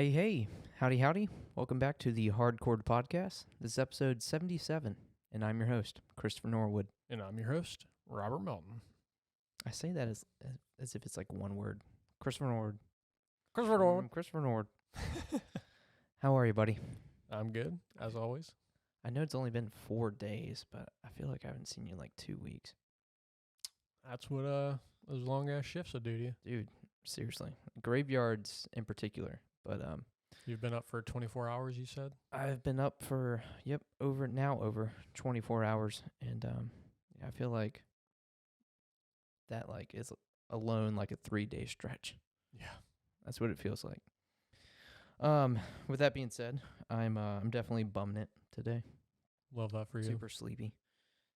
Hey, howdy, howdy. Welcome back to the Hardcore Podcast. This is episode 77, and I'm your host, Christopher Norwood. And I'm your host, Robert Melton. I say that as if it's like one word. Christopher Norwood. Christopher Norwood. Christopher Norwood. How are you, buddy? I'm good, as always. I know it's only been 4 days, but I feel like I haven't seen you in like 2 weeks. That's what those long-ass shifts will do to you. Dude, seriously. Graveyards in particular. But You've been up for 24 hours, you said? I've been up for, over 24 hours. And I feel like that like is alone like a 3-day stretch. Yeah. That's what it feels like. With that being said, I'm definitely bumming it today. Love that for you. Super sleepy.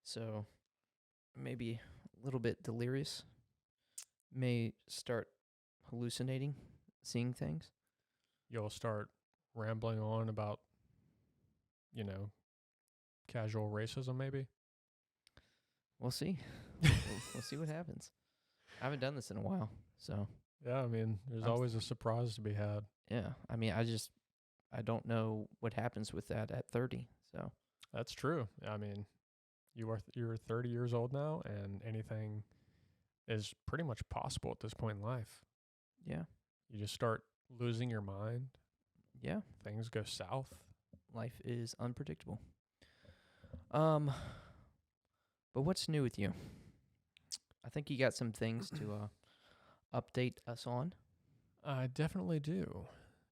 So maybe a little bit delirious. May start hallucinating, seeing things. You'll start rambling on about, casual racism maybe? We'll see. we'll see what happens. I haven't done this in a while, so. Yeah, I mean, there's always a surprise to be had. Yeah, I mean, I don't know what happens with that at 30, so. That's true. I mean, you're 30 years old now, and anything is pretty much possible at this point in life. Yeah. You just start losing your mind. Yeah. Things go south. Life is unpredictable. But what's new with you? I think you got some things to update us on. I definitely do.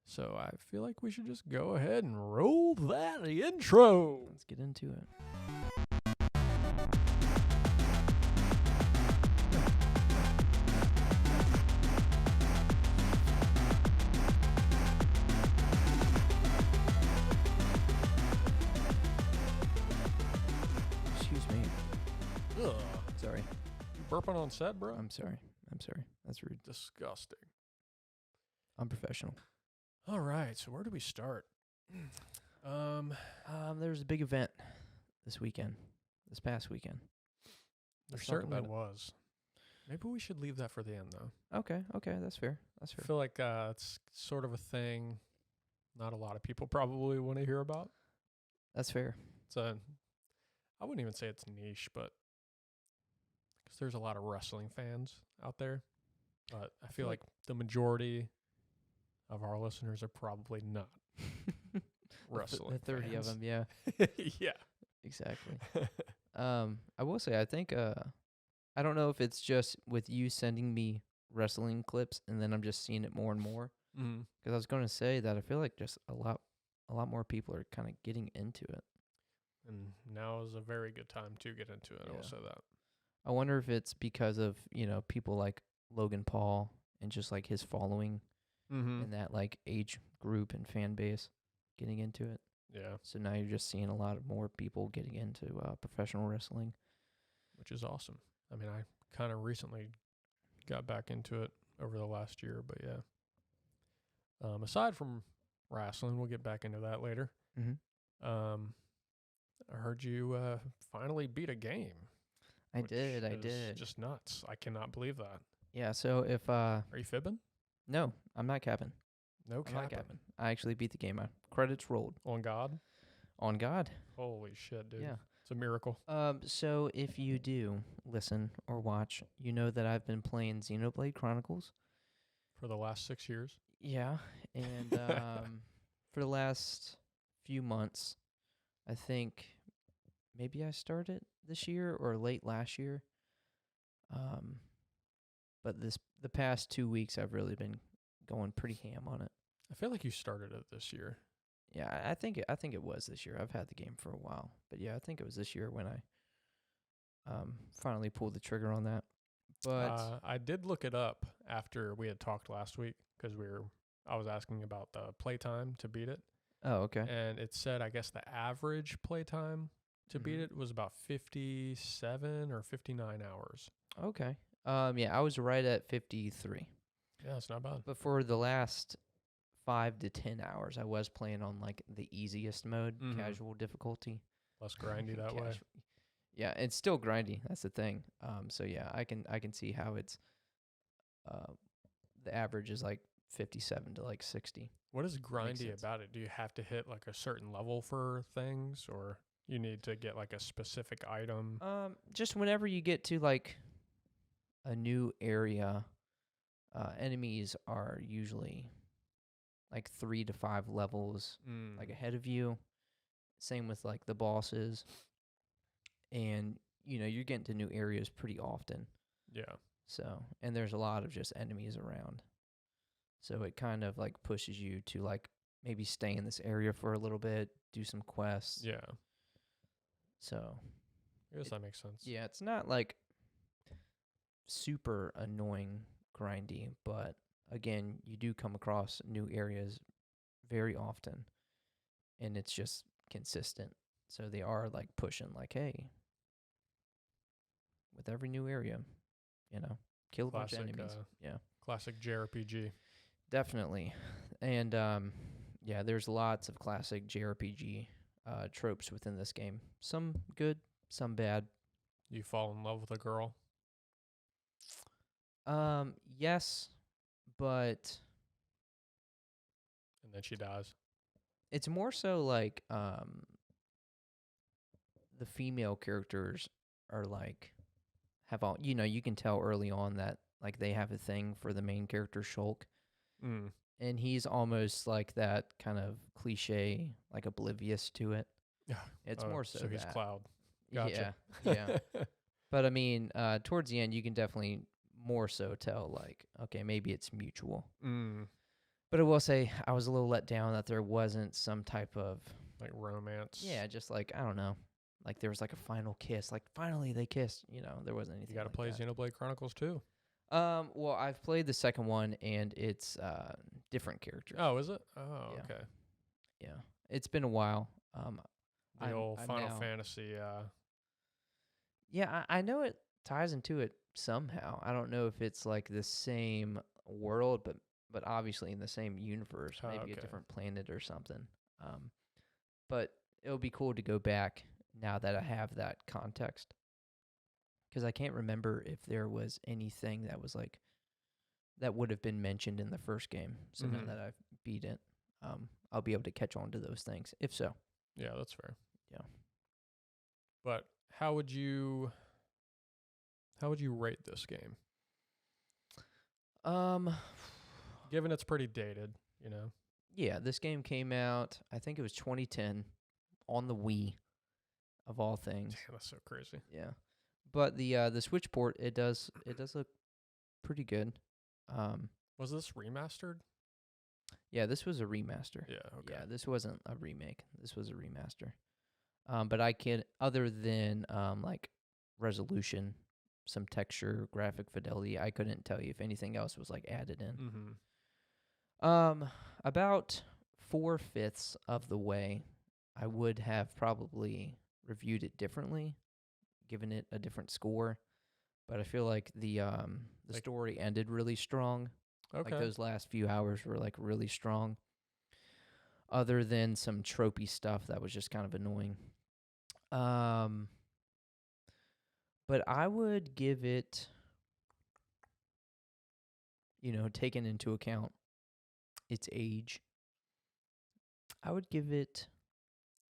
So I feel like we should just go ahead and roll that intro. Let's get into it. Excuse me. Ugh. Sorry. You burping on set, bro? I'm sorry. That's rude. Disgusting. Unprofessional. All right, so where do we start? There was a big event this past weekend. There Let's talk certainly about it. was. Maybe we should leave that for the end, though. Okay, that's fair. I feel like it's sort of a thing not a lot of people probably want to hear about. That's fair. I wouldn't even say it's niche, but because there's a lot of wrestling fans out there. But I feel like the majority of our listeners are probably not wrestling The 30 fans. of them, yeah. Yeah. Exactly. I will say, I think, I don't know if it's just with you sending me wrestling clips and then I'm just seeing it more and more. Mm-hmm. Because I was going to say that I feel like just a lot more people are kind of getting into it. And now is a very good time to get into it. I will say that. I wonder if it's because of, people like Logan Paul and just like his following Mm-hmm. and that like age group and fan base getting into it. Yeah. So now you're just seeing a lot of more people getting into professional wrestling. Which is awesome. I mean, I kind of recently got back into it over the last year, but yeah. Aside from wrestling, we'll get back into that later. Mm-hmm. I heard you finally beat a game. I did. Just nuts. I cannot believe that. Yeah, so if Are you fibbing? no, I'm not capping. No I'm not capping. capping. I actually beat the game. Credits rolled. On God? On God. Holy shit, dude. Yeah. It's a miracle. So if you do listen or watch, you know that I've been playing Xenoblade Chronicles. For the last 6 years? Yeah, and for the last few months, I think maybe I started this year or late last year. But the past 2 weeks I've really been going pretty ham on it. I feel like you started it this year. Yeah, I think it was this year. I've had the game for a while, but yeah, I think it was this year when I finally pulled the trigger on that. But I did look it up after we had talked last week because I was asking about the playtime to beat it. oh, okay. And it said, I guess the average playtime to beat it was about 57 or 59 hours. Okay. Yeah, I was right at 53. Yeah, it's not bad. But for the last 5 to 10 hours, I was playing on like the easiest mode, casual difficulty. Less grindy that way. Yeah, it's still grindy. That's the thing. So yeah, I can see how it's the average is like 57 to like 60. What is Makes grindy sense. about it? Do you have to hit like a certain level for things, or you need to get like a specific item? Just whenever you get to like a new area, enemies are usually like 3 to 5 levels like ahead of you. Same with like the bosses, and you're getting to new areas pretty often. Yeah. So, and there's a lot of just enemies around. So it kind of like pushes you to like maybe stay in this area for a little bit, do some quests. Yeah. So, I guess that makes sense. yeah, it's not like super annoying grindy, but again, you do come across new areas very often, and it's just consistent. So they are like pushing like, hey, with every new area, kill a bunch of Classic, enemies. Yeah. Classic JRPG. Definitely. And yeah, there's lots of classic JRPG tropes within this game. Some good, some bad. You fall in love with a girl. Yes, but And then she dies. it's more so like the female characters are like have all you can tell early on that like they have a thing for the main character Shulk. And he's almost like that kind of cliche, like oblivious to it. Yeah. It's more so he's that. Cloud. Gotcha. Yeah. But I mean, towards the end, you can definitely more so tell, like, okay, maybe it's mutual. But I will say, I was a little let down that there wasn't some type of Like romance. Yeah, just like I don't know, like there was like a final kiss, like finally they kissed. There wasn't anything. You got to like play that. Xenoblade Chronicles too. Well, I've played the second one, and it's different characters. Oh, is it? Oh, Yeah. okay. Yeah, it's been a while. The old I'm Final now- Fantasy. Yeah, I know it ties into it somehow. I don't know if it's like the same world, but obviously in the same universe, Oh, maybe a okay. different planet or something. But it'll be cool to go back now that I have that context, because I can't remember if there was anything that was like that would have been mentioned in the first game. So now Mhm. that I've beat it, I'll be able to catch on to those things. If so, Yeah, that's fair. Yeah. But how would you rate this game? Given it's pretty dated, Yeah, this game came out, I think it was 2010 on the Wii, of all things. Damn, that's so crazy. Yeah. But the Switch port, it does look pretty good. Was this remastered? Yeah, this was a remaster. Yeah, okay. Yeah, this wasn't a remake. This was a remaster. But I can, other than like resolution, some texture, graphic fidelity, I couldn't tell you if anything else was like added in. About 4/5 of the way, I would have probably reviewed it differently, given it a different score. But I feel like the story ended really strong. Okay. Like those last few hours were like really strong. Other than some tropey stuff that was just kind of annoying. But I would give it, taking into account its age, I would give it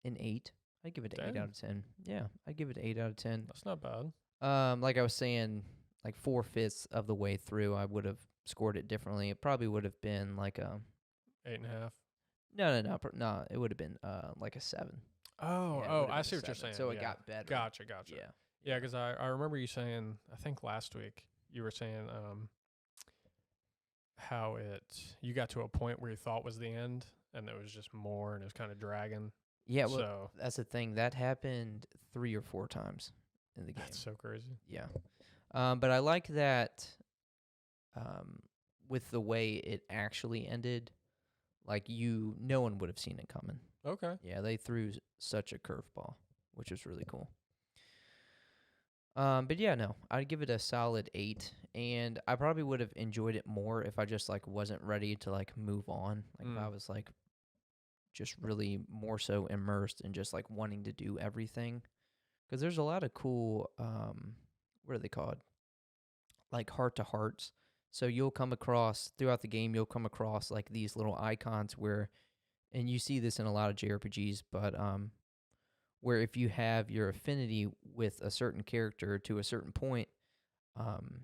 an 8. I'd give it an 8 out of 10. Yeah, I'd give it an 8 out of 10. That's not bad. Like I was saying, like 4/5 of the way through, I would have scored it differently. It probably would have been like a 8.5. No. It would have been like a 7. Oh, Yeah, it would've I been see a what you're 7. saying. So it yeah. got better. Gotcha. Yeah. Yeah, because I remember you saying, I think last week, you were saying how you got to a point where you thought was the end, and it was just more, and it was kind of dragging. Yeah, well, So that's the thing. That happened 3 or 4 times in the game. that's so crazy. Yeah. But I like that with the way it actually ended, like no one would have seen it coming. Okay. Yeah, they threw such a curveball, which was really cool. But yeah, no, I'd give it a solid 8, and I probably would have enjoyed it more if I just like wasn't ready to like move on. Like if I was like just really more so immersed in just like wanting to do everything, because there's a lot of cool what are they called? Like heart to hearts. So you'll come across throughout the game, you'll come across like these little icons where, and you see this in a lot of JRPGs, but where if you have your affinity with a certain character to a certain point, um,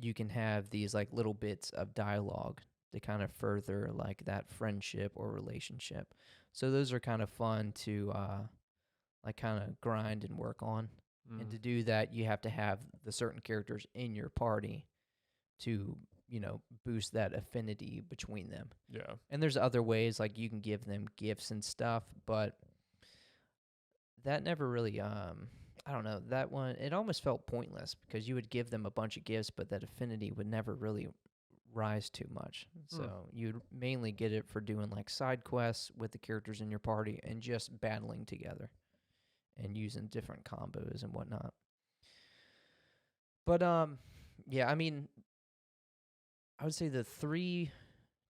you can have these like little bits of dialogue to kind of further like that friendship or relationship. So those are kind of fun to like kind of grind and work on. And to do that, you have to have the certain characters in your party to, boost that affinity between them. Yeah. And there's other ways, like you can give them gifts and stuff, but that never really, I don't know, that one, it almost felt pointless because you would give them a bunch of gifts, but that affinity would never really rise too much. So you'd mainly get it for doing like side quests with the characters in your party and just battling together and using different combos and whatnot. But yeah, I mean, I would say the three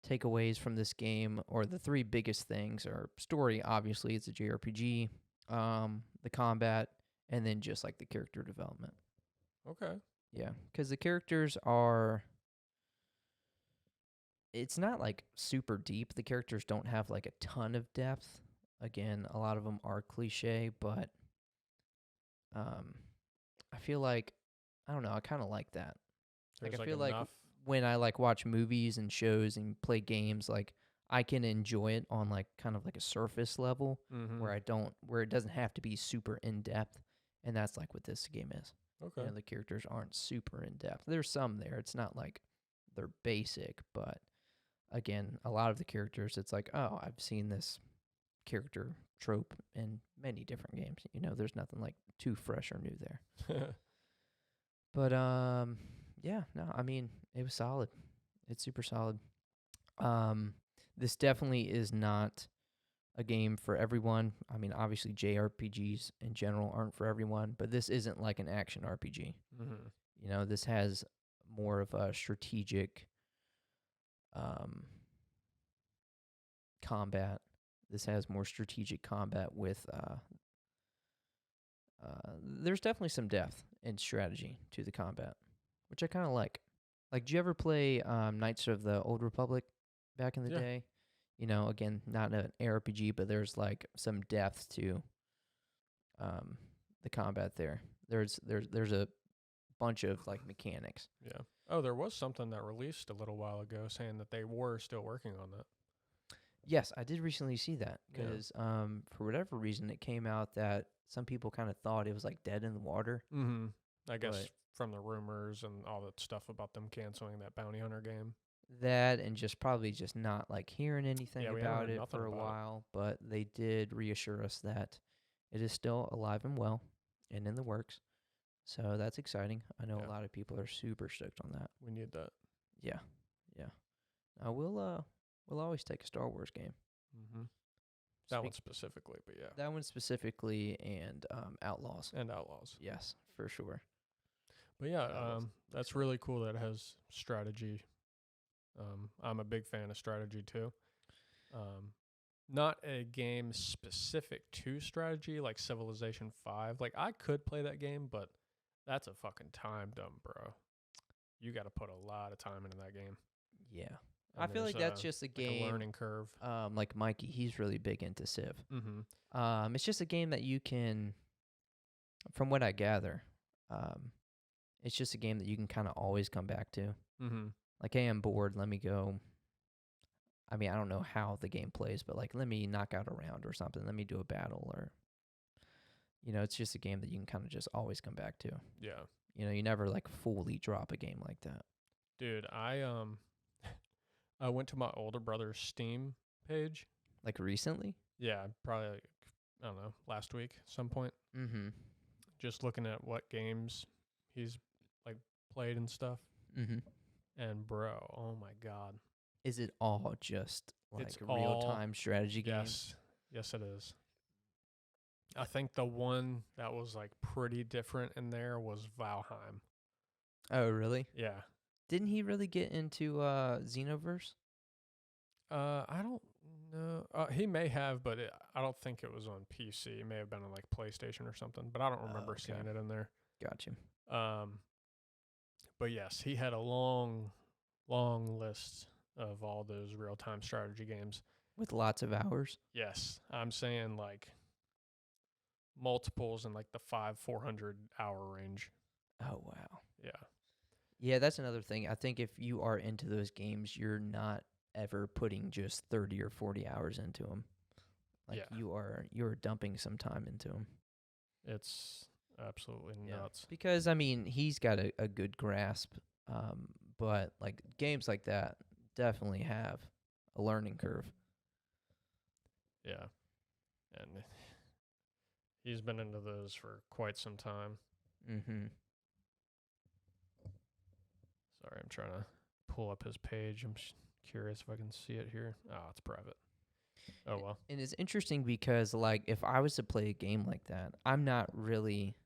takeaways from this game, or the three biggest things, are story. Obviously, it's a JRPG. The combat, and then just like the character development. Okay. Yeah, because the characters are. It's not like super deep. The characters don't have like a ton of depth. Again, a lot of them are cliche, but I feel like, I don't know, I kind of like that. There's I feel like enough. when I like watch movies and shows and play games, like I can enjoy it on like kind of like a surface level where it doesn't have to be super in depth, and that's like what this game is. Okay. The characters aren't super in depth. There's some there. It's not like they're basic, but again, a lot of the characters, it's like, oh, I've seen this character trope in many different games. There's nothing like too fresh or new there. But yeah, no, I mean, it was solid. It's super solid. This definitely is not a game for everyone. I mean, obviously JRPGs in general aren't for everyone, but this isn't like an action RPG. This has more of a strategic combat. This has more strategic combat with there's definitely some depth and strategy to the combat, which I kind of like. Like, did you ever play Knights of the Old Republic back in the day? Again, not an RPG, but there's like some depth to the combat there. There's a bunch of like mechanics. Yeah. Oh, there was something that released a little while ago saying that they were still working on that. Yes, I did recently see that because for whatever reason it came out that some people kind of thought it was like dead in the water. I guess from the rumors and all that stuff about them canceling that bounty hunter game. That and just probably just not like hearing anything about it for a about while, but they did reassure us that it is still alive and well and in the works. So that's exciting. I know a lot of people are super stoked on that. We need that. Yeah. Now we'll always take a Star Wars game. That one specifically, but yeah. That one specifically, and Outlaws. And Outlaws. Yes, for sure. But yeah, that's really cool that it has strategy. I'm a big fan of strategy too. Not a game specific to strategy like Civilization 5. Like, I could play that game, but that's a fucking time dump, bro. You got to put a lot of time into that game. Yeah. I feel like that's just a game. Like a learning curve. Like Mikey, he's really big into Civ. It's just a game that you can, from what I gather, it's just a game that you can kind of always come back to. Like, hey, I'm bored. Let me go. I mean, I don't know how the game plays, but like, let me knock out a round or something. Let me do a battle, or, it's just a game that you can kind of just always come back to. Yeah. You never like fully drop a game like that. Dude, I went to my older brother's Steam page. Like recently? Yeah, probably like, I don't know, last week, some point. Just looking at what games he's like played and stuff. And bro, oh my god. Is it all just like it's real-time strategy games? Yes, it is. I think the one that was like pretty different in there was Valheim. Oh, really? Yeah. Didn't he really get into Xenoverse? I don't know. He may have, but I don't think it was on PC. It may have been on like PlayStation or something, but I don't remember seeing it in there. Gotcha. But yes, he had a long long list of all those real-time strategy games. With lots of hours. Yes, I'm saying like multiples in like the 400 hour range. Oh, wow. Yeah. Yeah, that's another thing. I think if you are into those games, you're not ever putting just 30 or 40 hours into them. Like Yeah. you're dumping some time into them. It's absolutely nuts. Because I mean, he's got a good grasp, but like games like that definitely have a learning curve. Yeah. And he's been into those for quite some time. Mm-hmm. Sorry, I'm trying to pull up his page. I'm curious if I can see it here. Oh, it's private. Oh, well. And it's interesting because, like, if I was to play a game like that, I'm not really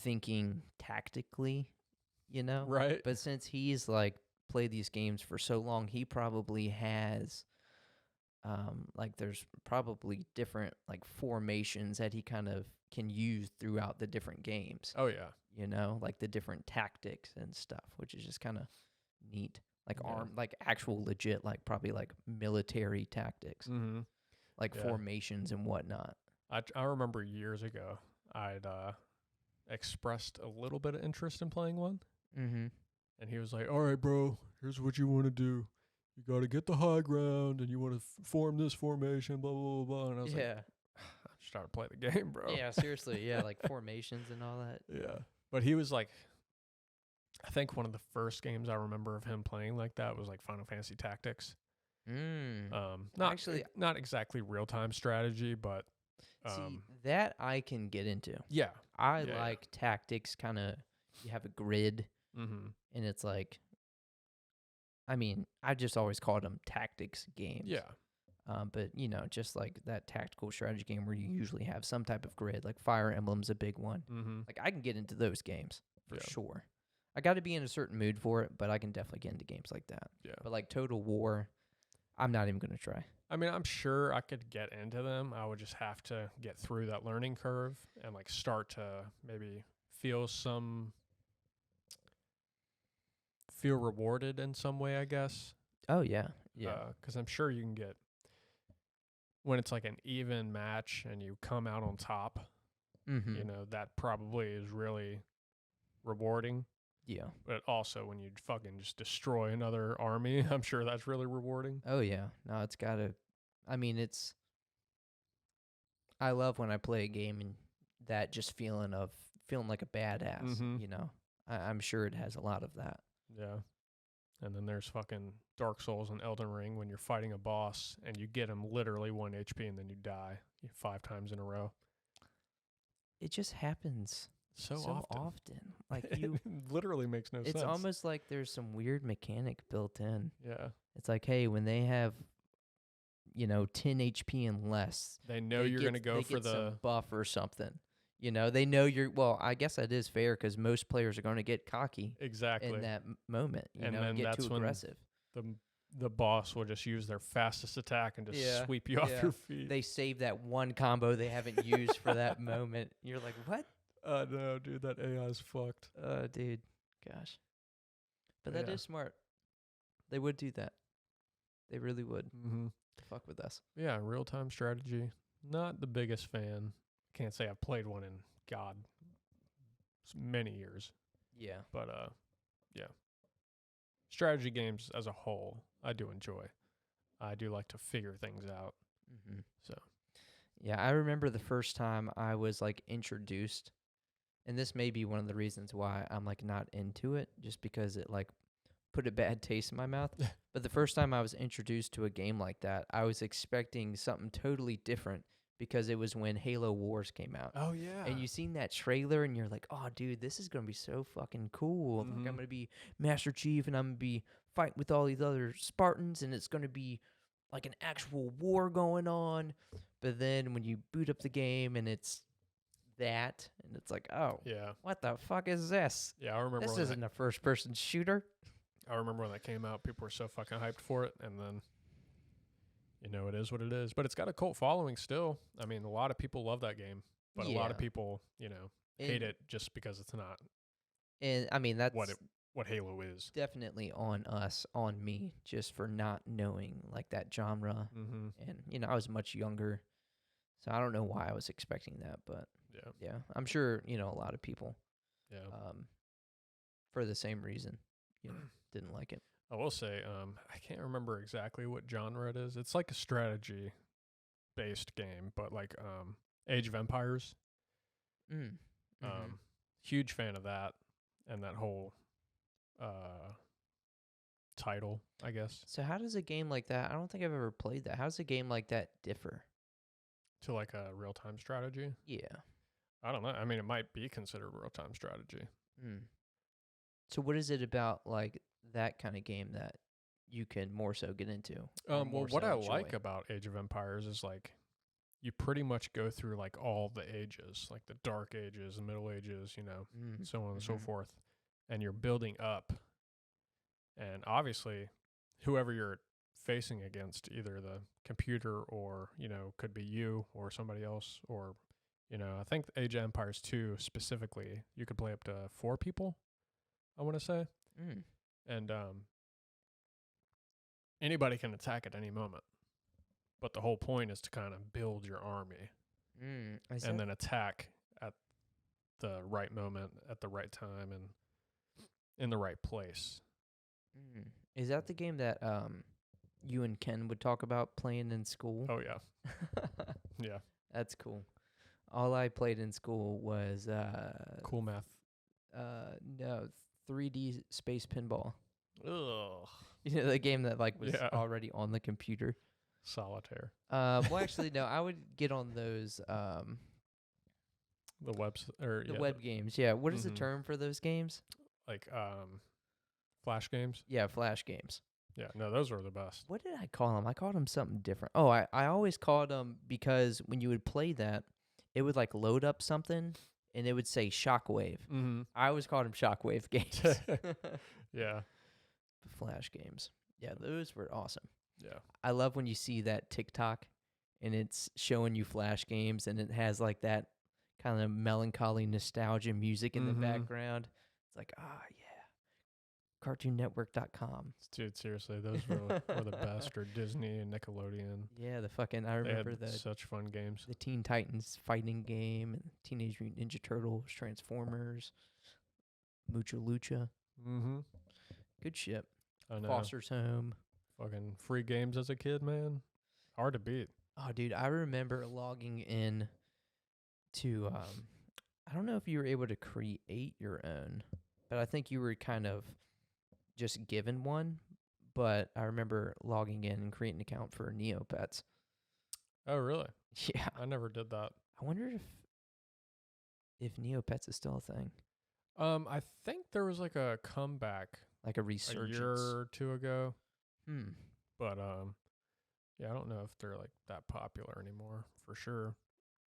thinking tactically, you know? Right. But since he's, like, played these games for so long, he probably has, like, there's probably different, like, formations that he kind of can use throughout the different games, Oh, yeah. you know? Like, the different tactics and stuff, which is just kind of neat. Like, Yeah. like, actual legit, like, probably, like, military tactics. Mm-hmm. Like Yeah. formations and whatnot. I remember years ago, I'd expressed a little bit of interest in playing one. Mm-hmm. And he was like, all right, bro, here's what you want to do. You got to get the high ground and you want to form this formation, blah, blah, blah, blah. And I was like, I'm just trying to play the game, bro. Yeah, seriously. Yeah, like formations and all that. Yeah. But he was like, I think one of the first games I remember of him playing like that was like Final Fantasy Tactics. Not exactly real-time strategy, but see, that I can get into. Yeah. I like tactics, kind of, you have a grid, Mm-hmm. and it's like, I mean, I just always called them tactics games. Yeah. But, you know, just like that tactical strategy game where you usually have some type of grid, like Fire Emblem's a big one. Mm-hmm. Like, I can get into those games for sure. I got to be in a certain mood for it, but I can definitely get into games like that. Yeah. But like Total War, I'm not even going to try. I mean, I'm sure I could get into them. I would just have to get through that learning curve and like start to maybe feel rewarded in some way, I guess. Oh, yeah. Yeah. Because I'm sure you can get, when it's like an even match and you come out on top, Mm-hmm. you know, that probably is really rewarding. Yeah. But also when you fucking just destroy another army, I'm sure that's really rewarding. Oh, yeah. No, it's got to, I mean, I love when I play a game and that just feeling like a badass, you know. I'm sure it has a lot of that. Yeah. And then there's fucking Dark Souls and Elden Ring when you're fighting a boss and you get him literally 1 HP and then you die 5 times in a row. It just happens so often. Like you literally makes no sense. It's almost like there's some weird mechanic built in. Yeah. It's like, hey, when they have, you know, 10 HP and less, they know you're going to go for the some buff or something. You know, they know well, I guess that is fair because most players are going to get cocky. Exactly. In that moment, and then get too aggressive. The boss will just use their fastest attack and just sweep you off your feet. They save that one combo they haven't used for that moment. You're like, what? No, dude, that AI is fucked. Dude, gosh. But that is smart. They would do that. They really would. Mm-hmm. Fuck with us. Yeah, real-time strategy. Not the biggest fan. Can't say I've played one in, God, many years. Yeah. But, yeah. Strategy games as a whole, I do enjoy. I do like to figure things out. Mm-hmm. So. Yeah, I remember the first time I was, like, introduced, and this may be one of the reasons why I'm, like, not into it, just because it, like, put a bad taste in my mouth. But the first time I was introduced to a game like that, I was expecting something totally different because it was when Halo Wars came out. Oh, yeah. And you seen that trailer, and you're like, oh, dude, this is going to be so fucking cool. Mm-hmm. Like, I'm going to be Master Chief, and I'm going to be fighting with all these other Spartans, and it's going to be like an actual war going on. But then when you boot up the game, and it's that, and it's like, oh, what the fuck is this? Yeah, I remember this isn't a first-person shooter. I remember when that came out, people were so fucking hyped for it, and then, you know, it is what it is. But it's got a cult following still. I mean, a lot of people love that game, but a lot of people, you know, hate it just because it's not. And I mean, that's what Halo is. Definitely on us, on me, just for not knowing like that genre. Mm-hmm. And I was much younger, so I don't know why I was expecting that, but Yeah. I'm sure a lot of people, Yeah. for the same reason, didn't like it. I will say, I can't remember exactly what genre it is. It's like a strategy based game, but like Age of Empires. Huge fan of that and that whole title, I guess. So how does a game like that? I don't think I've ever played that. How does a game like that differ? To like a real time strategy? Yeah. I don't know. I mean, it might be considered real time strategy. So what is it about like that kind of game that you can more so get into? Well, what I like about Age of Empires is like you pretty much go through like all the ages, like the Dark Ages, the Middle Ages, so on and so forth, and you're building up. And obviously, whoever you're facing against, either the computer or could be you or somebody else, or I think Age of Empires 2 specifically, you could play up to 4 people, I want to say. And anybody can attack at any moment. But the whole point is to kind of build your army and then attack at the right moment, at the right time, and in the right place. Is that the game that you and Ken would talk about playing in school? Oh, yeah. Yeah. That's cool. All I played in school was Cool Math. No, 3D Space Pinball. Ugh. The game that like was already on the computer. Solitaire. Well, actually, no. I would get on those the web games. Yeah. What is the term for those games? Like flash games. Yeah, flash games. Yeah, no, those were the best. What did I call them? I called them something different. Oh, I always called them because when you would play that, it would like load up something and it would say Shockwave. I always called them Shockwave games. Yeah. Flash games. Yeah, those were awesome. Yeah. I love when you see that TikTok and it's showing you flash games and it has like that kind of melancholy nostalgia music in the background. It's like, yeah. CartoonNetwork.com. Dude, seriously, those were the best. Or Disney and Nickelodeon. Yeah, I remember such fun games. The Teen Titans fighting game, and Teenage Mutant Ninja Turtles, Transformers, Mucha Lucha. Good shit. I know. Foster's Home. Fucking free games as a kid, man. Hard to beat. Oh, dude, I remember logging in to, I don't know if you were able to create your own, but I think you were kind of just given one. But I remember logging in and creating an account for Neopets. Oh, really? Yeah. I never did that. I wonder if Neopets is still a thing. I think there was like a comeback, like a resurgence, a year or two ago. But yeah, I don't know if they're like that popular anymore. For sure.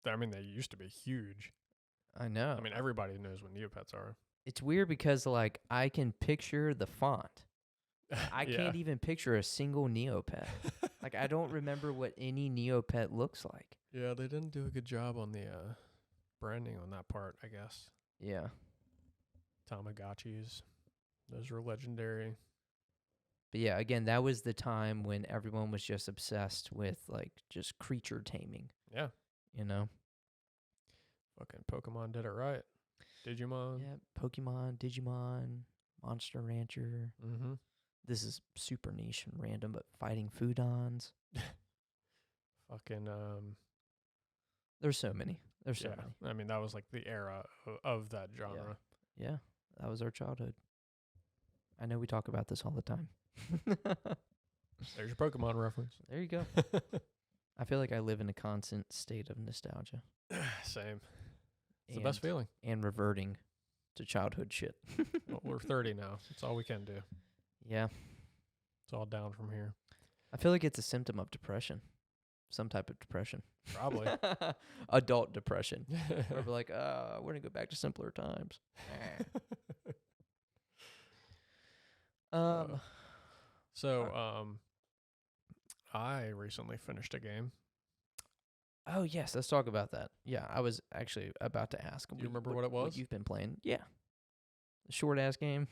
I mean, they used to be huge. I know. I mean, everybody knows what Neopets are. It's weird because like I can picture the font. I can't even picture a single Neopet. Like I don't remember what any Neopet looks like. Yeah, they didn't do a good job on the branding on that part, I guess. Yeah. Tamagotchis. Those were legendary. But yeah, again, that was the time when everyone was just obsessed with like just creature taming. Yeah. Fucking Pokemon did it right. Digimon. Yeah, Pokemon, Digimon, Monster Rancher. This is super niche and random, but fighting Foodons. Fucking There's so many. There's so many. I mean, that was like the era of that genre. Yeah, that was our childhood. I know we talk about this all the time. There's your Pokemon reference. There you go. I feel like I live in a constant state of nostalgia. Same. It's the best feeling. And reverting to childhood shit. Well, we're 30 now. That's all we can do. Yeah. It's all down from here. I feel like it's a symptom of depression. Some type of depression. Probably. Adult depression. Where we're like, we're going to go back to simpler times. I recently finished a game. Oh, yes. Let's talk about that. Yeah, I was actually about to ask. Do you remember what it was? What you've been playing. Yeah. short ass game.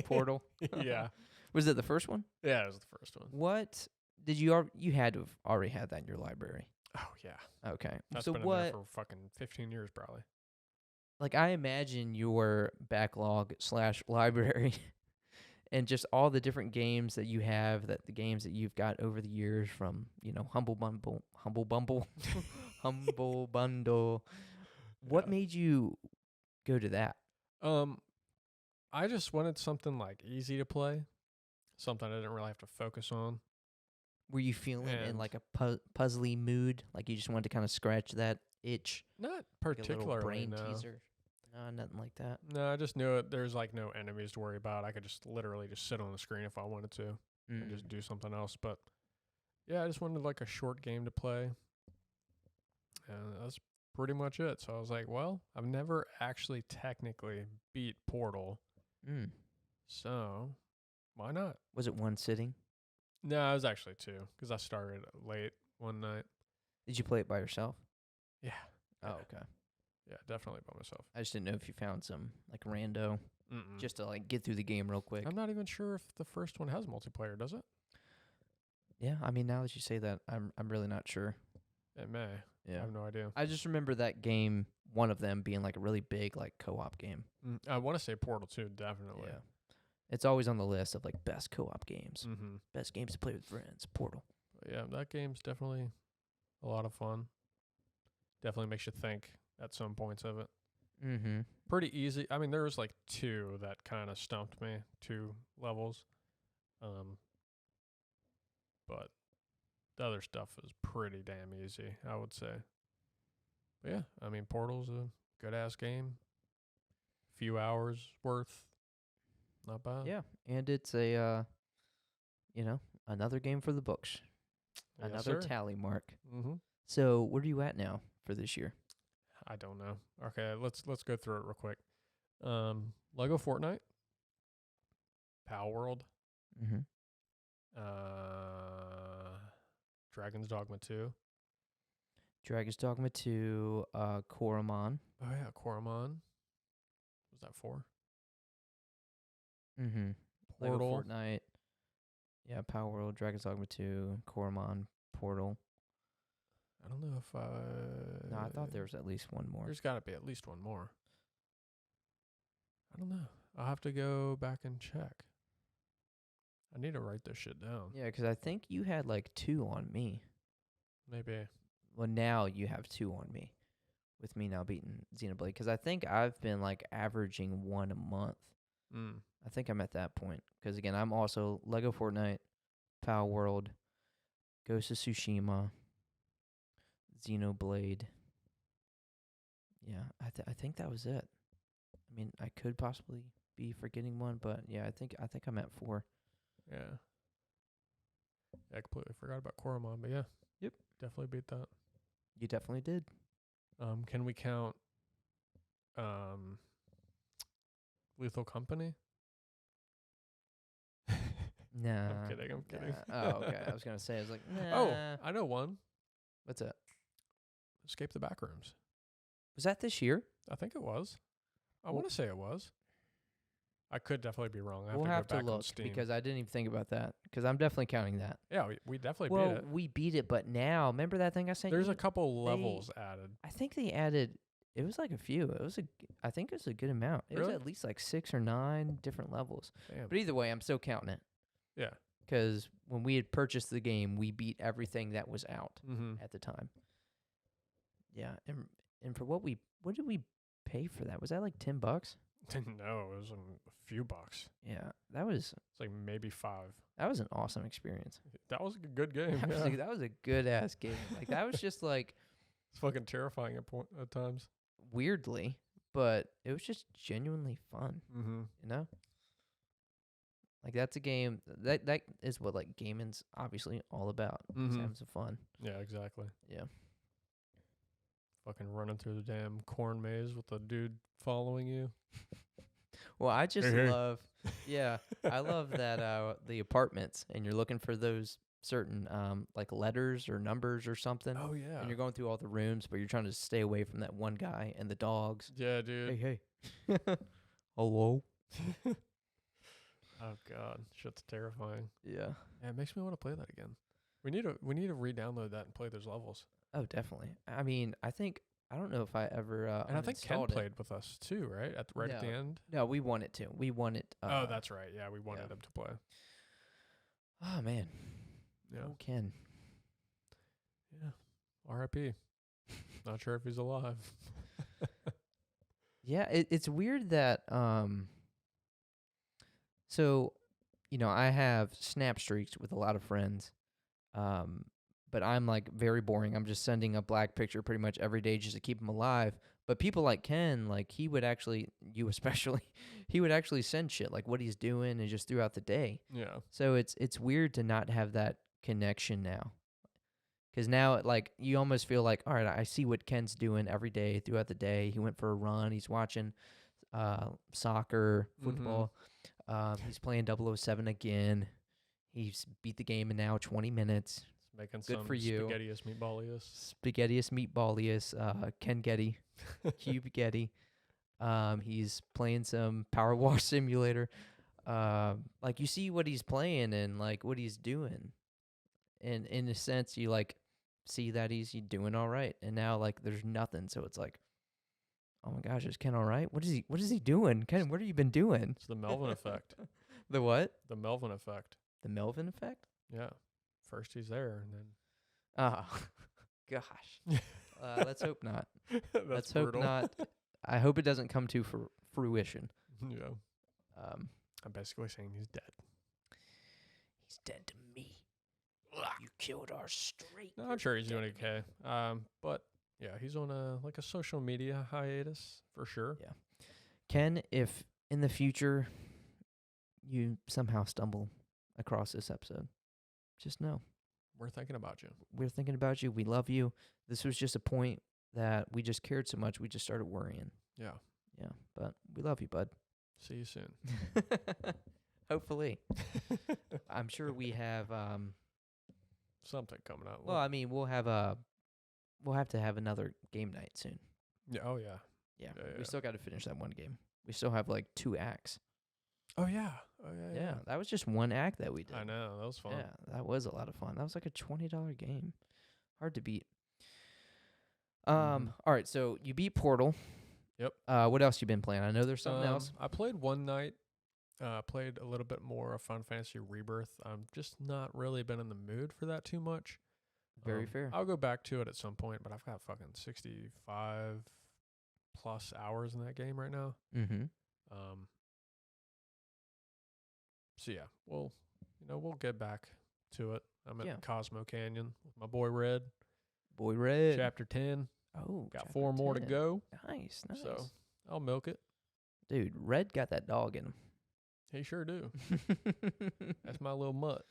Portal. Yeah. Was it the first one? Yeah, it was the first one. What did you had to have already had that in your library? Oh, yeah. Okay. That's So been in what? there for fucking 15 years probably. Like I imagine your backlog / library, and just all the different games that you have, that the games that you've got over the years from Humble Bundle, Humble Bundle. What Yeah. made you go to that? I just wanted something like easy to play, something I didn't really have to focus on. Were you feeling in And- like a puzzly mood, like you just wanted to kind of scratch that itch? Not Like a particularly, little brain no. teaser. No, nothing like that. No, I just knew it. There's like no enemies to worry about. I could just literally just sit on the screen if I wanted to and just do something else. But yeah, I just wanted like a short game to play. And that's pretty much it. So I was like, well, I've never actually technically beat Portal. Mm. So why not? Was it one sitting? No, it was actually two because I started late one night. Did you play it by yourself? Yeah. Oh, okay. Yeah, definitely by myself. I just didn't know if you found some like rando Mm-mm. just to like get through the game real quick. I'm not even sure if the first one has multiplayer, does it? Yeah, I mean now that you say that, I'm really not sure. It may. I Yeah. have no idea. I just remember that game, one of them being like a really big like co-op game. I want to say Portal 2, definitely. Yeah. It's always on the list of like best co-op games. Mm-hmm. Best games to play with friends. Portal. But yeah, that game's definitely a lot of fun. Definitely makes you think at some points of it. Mm-hmm. Pretty easy. I mean, there was like two that kind of stumped me, 2 levels. But the other stuff is pretty damn easy, I would say. But yeah, I mean, Portal's a good-ass game. Few hours worth. Not bad. Yeah, and it's a another game for the books. Yes, Another sir. tally mark. Mm-hmm. So where are you at now for this year? I don't know. Okay, let's go through it real quick. Lego Fortnite, Pal World, Mm-hmm. Dragon's Dogma 2. Dragon's Dogma 2, Koromon. Oh yeah, Coromon. Was that 4? Mm-hmm. Portal. Lego Fortnite. Yeah, Power World, Dragon's Dogma 2, Koromon, Portal. I don't know if I. No, I thought there was at least one more. There's got to be at least one more. I don't know. I'll have to go back and check. I need to write this shit down. Yeah, because I think you had like 2 on me. Maybe. Well, now you have 2 on me, with me now beating Xenoblade. Because I think I've been like averaging 1 a month. I think I'm at that point. Because again, I'm also Lego Fortnite, Power World, Ghost of Tsushima, Xenoblade. Yeah, I think that was it. I mean, I could possibly be forgetting one, but yeah, I think I'm at 4. Yeah. I completely forgot about Coromon, but yeah. Yep. Definitely beat that. You definitely did. Can we count Lethal Company? Nah. I'm kidding. Oh, okay. I was gonna say, I was like, nah. Oh, I know one. What's that? Escape the Backrooms. Was that this year? I think it was. I Well- want to say it was. I could definitely be wrong. I We'll have to go to back on look Steam. because I didn't even think about that. Because I'm definitely counting that. Yeah, we definitely Well, beat it. we beat it, but now remember that thing I sent There's you? a couple levels added. I think they added. It was like a few. I think it was a good amount. It was Really? at least like 6 or 9 different levels. Damn. But either way, I'm still counting it. Yeah. Because when we had purchased the game, we beat everything that was out Mm-hmm. at the time. Yeah, and for what did we pay for that? Was that like $10? No, it was a few bucks. Yeah, that was It's like maybe 5. an awesome experience. That was a good game. That was a good ass game. Like that was just like It's fucking terrifying at times. weirdly, but it was just genuinely fun. Mm-hmm. You know, like that's a game that is what like gaming's obviously all about. Just Mhm. having some fun. Yeah, exactly. Yeah. Fucking running through the damn corn maze with a dude following you. Well, I just Hey. love, yeah, I love that the apartments, and you're looking for those certain like letters or numbers or something, Oh yeah. and you're going through all the rooms, but you're trying to stay away from that one guy and the dogs. Yeah, dude. Hey, hey, hello. Oh God, shit's terrifying. Yeah. Yeah, it makes me want to play that again. We need to re-download that and play those levels. Oh, definitely. I mean, I don't know if I ever And I think Ken uninstalled it. played with us too, right? At the end. No, we want it to. We want it. Oh, that's right. Yeah, we wanted yeah. him to play. Oh man. Yeah. Oh, Ken. Yeah. R.I.P. Not sure if he's alive. Yeah, it's weird that so, I have snap streaks with a lot of friends. But I'm like very boring. I'm just sending a black picture pretty much every day just to keep them alive. But people like Ken, like he would actually, you especially, he would actually send shit like what he's doing and just throughout the day. Yeah. So it's weird to not have that connection now. Because now, like, you almost feel like, all right, I see what Ken's doing every day throughout the day. He went for a run. He's watching soccer, football. He's playing 007 again. He's beat the game in now 20 minutes. Making Good some for you. spaghettius meatballius. Spaghettius meatballius, Ken Getty, Cube Getty. He's playing some Power Wash Simulator. Like, you see what he's playing and, like, what he's doing. And in a sense, you, like, see that he's doing all right. And now, like, there's nothing. So it's like, oh, my gosh, is Ken all right? What is he doing? Ken, what have you been doing? It's the Melvin effect. The what? The Melvin effect. The Melvin effect? Yeah. First he's there, and then... Oh, gosh. Let's hope not. Let's brutal. hope not. I hope it doesn't come to fruition. Yeah. I'm basically saying he's dead. He's dead to me. You killed our streak. No, I'm sure he's doing okay. But yeah, he's on a social media hiatus for sure. Yeah. Ken, if in the future you somehow stumble across this episode, just know we're thinking about you. We're thinking about you. We love you. This was just a point that we just cared so much we just started worrying. Yeah. Yeah, but we love you, bud. See you soon. Hopefully. I'm sure we have something coming out. Well, I mean, we'll have to have another game night soon. Yeah. Oh yeah. Yeah. We still got to finish that one game. We still have like 2 acts. Oh yeah. Oh yeah. Yeah. That was just one act that we did. I know. That was fun. Yeah, that was a lot of fun. That was like a $20 game. Hard to beat. All right, so you beat Portal. Yep. What else you been playing? I know there's something else. I played one night. Played a little bit more of Final Fantasy Rebirth. I'm just not really been in the mood for that too much. Very fair. I'll go back to it at some point, but I've got fucking 65 plus hours in that game right now. Mm-hmm. So yeah, we'll get back to it. I'm at Cosmo Canyon with my boy Red. Boy Red. Chapter 10. Oh, got 4 more to go. Nice. So I'll milk it. Dude, Red got that dog in him. He sure do. That's my little mutt.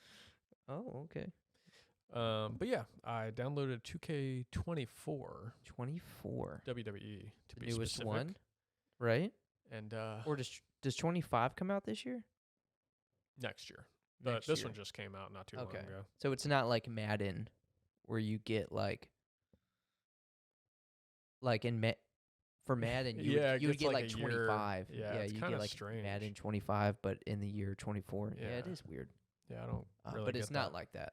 Oh, okay. But yeah, I downloaded 2K24. 24. WWE to the be newest specific. one, right? And or does 25 come out this year? Next year. But this one just came out not too long ago. So it's not like Madden, where you get like for Madden, you would get like 25. Yeah, you get like strange. Madden 25, but in the year 24. Yeah, it is weird. Yeah, I don't really but get it's not that. like that.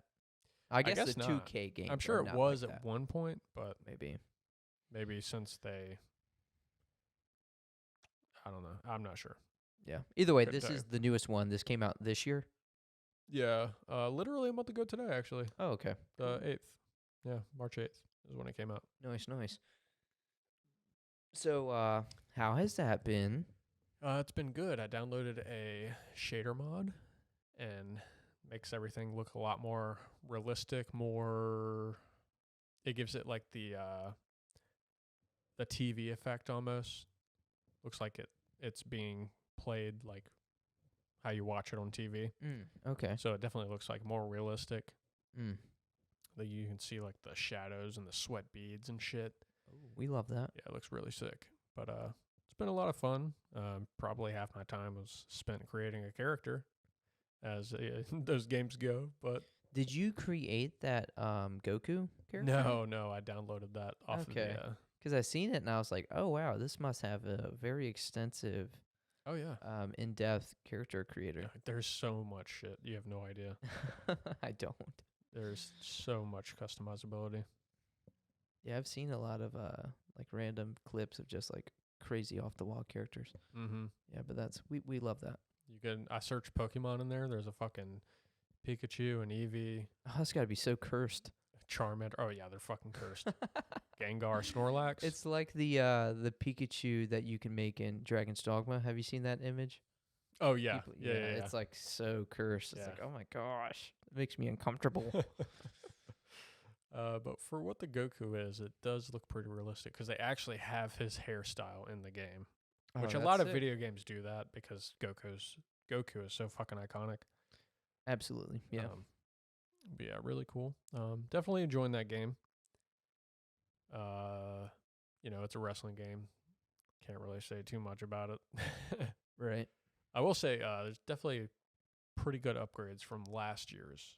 I guess the not. 2K game. I'm sure it not was like at that. one point, but maybe since they, I don't know. I'm not sure. Yeah. Either way, this is the newest one. This came out this year. Yeah, literally a month ago today, actually. Oh, okay. The 8th. Yeah, March 8th is when it came out. Nice. So, how has that been? It's been good. I downloaded a shader mod and makes everything look a lot more realistic, it gives it like the TV effect almost. Looks like it's being played like how you watch it on TV. Okay. So it definitely looks like more realistic. That you can see like the shadows and the sweat beads and shit. We love that. Yeah, it looks really sick. But it's been a lot of fun. Probably half my time was spent creating a character, as those games go. But did you create that Goku character? No, I downloaded that off of the... Because I seen it and I was like, oh, wow, this must have a very extensive Oh yeah. In-depth character creator. There's so much shit. You have no idea. I don't. There's so much customizability. Yeah, I've seen a lot of like random clips of just like crazy off the wall characters. Mm-hmm. Yeah, but that's we love that. I searched Pokemon in there. There's a fucking Pikachu and Eevee, Oh, that's got to be so cursed. Charmander. Oh yeah, they're fucking cursed. Gengar, Snorlax. It's like the Pikachu that you can make in Dragon's Dogma. Have you seen that image? Oh yeah. People, Yeah. It's like so cursed. It's Yeah. like, oh my gosh, it makes me uncomfortable. But for what the Goku is, it does look pretty realistic because they actually have his hairstyle in the game, which a lot of video games do that because Goku is so fucking iconic. Absolutely, yeah. But yeah, really cool. Definitely enjoying that game. It's a wrestling game. Can't really say too much about it. Right. I will say there's definitely pretty good upgrades from last year's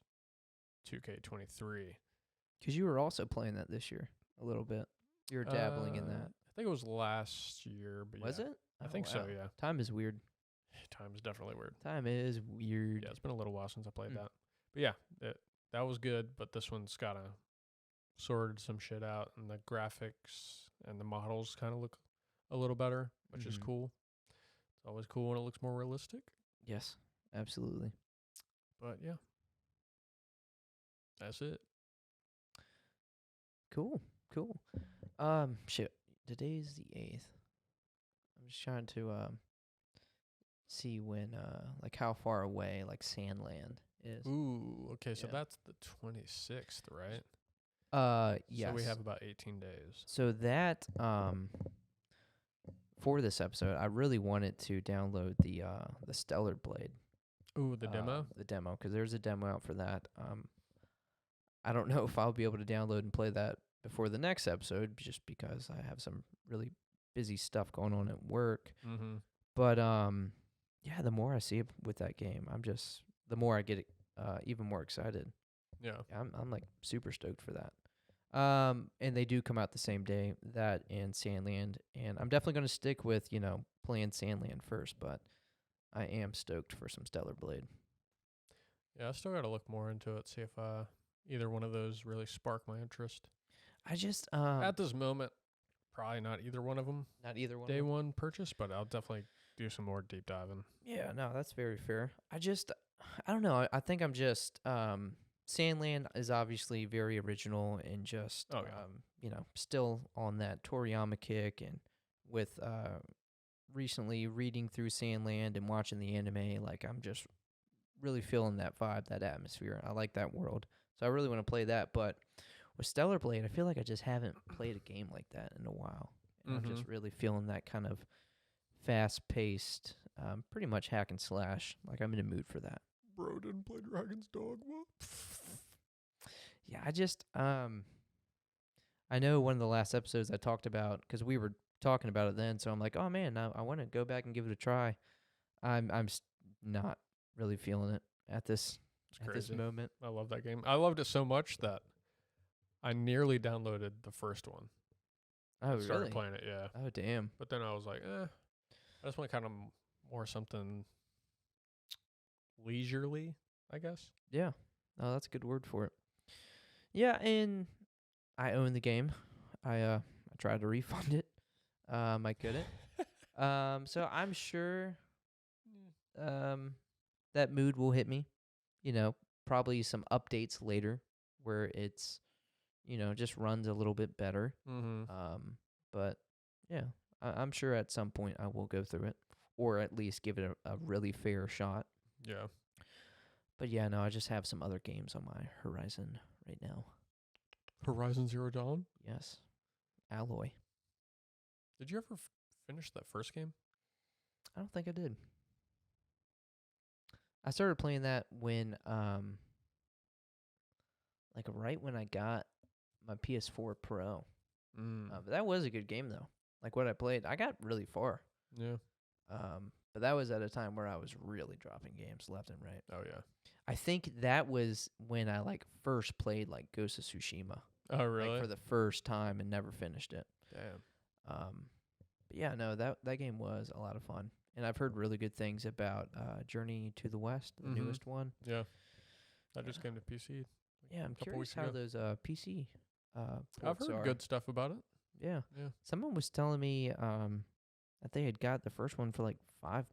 2K23. Because you were also playing that this year a little bit. You were dabbling in that. I think it was last year, but Was yeah. it? I think so, yeah. Time is weird. Time is definitely weird. Time is weird. Yeah, it's been a little while since I played that. But yeah, that was good, but this one's kind of sorted some shit out, and the graphics and the models kind of look a little better, which is cool. It's always cool when it looks more realistic. Yes, absolutely. But yeah, that's it. Cool. Shit. Today's the 8th. I'm just trying to see when like how far away like Sandland is. Ooh, okay, so Yeah. that's the 26th, right? Yes. So we have about 18 days. So that for this episode, I really wanted to download the Stellar Blade. Ooh, the demo? The demo, because there's a demo out for that. I don't know if I'll be able to download and play that before the next episode, just because I have some really busy stuff going on at work. Mm-hmm. But yeah, the more I see it with that game, the more I get even more excited. Yeah. I'm like super stoked for that. And they do come out the same day, that and Sandland, and I'm definitely going to stick with, playing Sandland first, but I am stoked for some Stellar Blade. Yeah, I still got to look more into it, see if either one of those really spark my interest. I just at this moment, probably not either one of them. Not either one. Day one purchase, but I'll definitely do some more deep diving. Yeah, no, that's very fair. I don't know. I think I'm just Sandland is obviously very original and just still on that Toriyama kick, and with recently reading through Sandland and watching the anime, like I'm just really feeling that vibe, that atmosphere. I like that world. So I really want to play that, but with Stellar Blade, I feel like I just haven't played a game like that in a while. And I'm just really feeling that kind of fast-paced, pretty much hack and slash. Like I'm in a mood for that. Bro didn't play Dragon's Dogma. Yeah, I just I know one of the last episodes I talked about, because we were talking about it then, so I'm like, oh man, I want to go back and give it a try. I'm not really feeling it at this moment. I love that game. I loved it so much that I nearly downloaded the first one. Oh, really? Started playing it, yeah. Oh, damn. But then I was like, I just want kind of more something leisurely, I guess. Yeah. Oh, that's a good word for it. Yeah, and I own the game. I tried to refund it. I couldn't. So I'm sure that mood will hit me. Probably some updates later where it's just runs a little bit better. Mm-hmm. But yeah, I'm sure at some point I will go through it, or at least give it a really fair shot. Yeah. But yeah, no, I just have some other games on my horizon right now. Horizon Zero Dawn? Yes. Alloy. Did you ever finish that first game? I don't think I did. I started playing that when, right when I got my PS4 Pro. But that was a good game, though. Like, what I played, I got really far. Yeah. But that was at a time where I was really dropping games left and right. Oh, yeah. I think that was when I, first played, Ghost of Tsushima. Oh, really? For the first time, and never finished it. Damn. But yeah, no, that game was a lot of fun. and I've heard really good things about Journey to the West, the newest one. Yeah. That just came to PC. Yeah, I'm couple curious weeks how ago. those PC I've ports heard are. good stuff about it. Yeah. Yeah. Someone was telling me that they had got the first one for like $5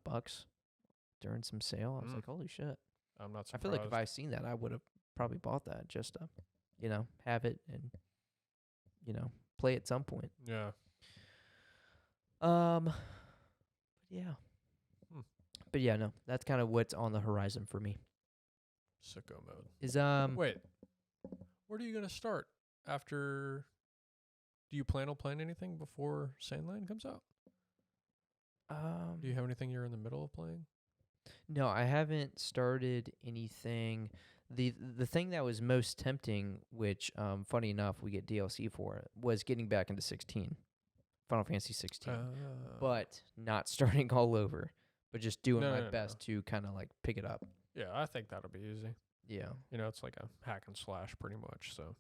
during some sale. I was like, holy shit. I'm not I surprised. feel like if I seen that, I would have probably bought that just to, have it and, play at some point. Yeah. Yeah. But yeah, no, that's kind of what's on the horizon for me. Sicko mode. Is Wait. Where are you going to start after? Do you plan on playing anything before Sandland comes out? Do you have anything you're in the middle of playing? No, I haven't started anything. The thing that was most tempting, which funny enough we get DLC for it, was getting back into 16. Final Fantasy 16. But not starting all over, but just doing my best to kind of like pick it up. Yeah, I think that'll be easy. Yeah. It's like a hack and slash pretty much, so.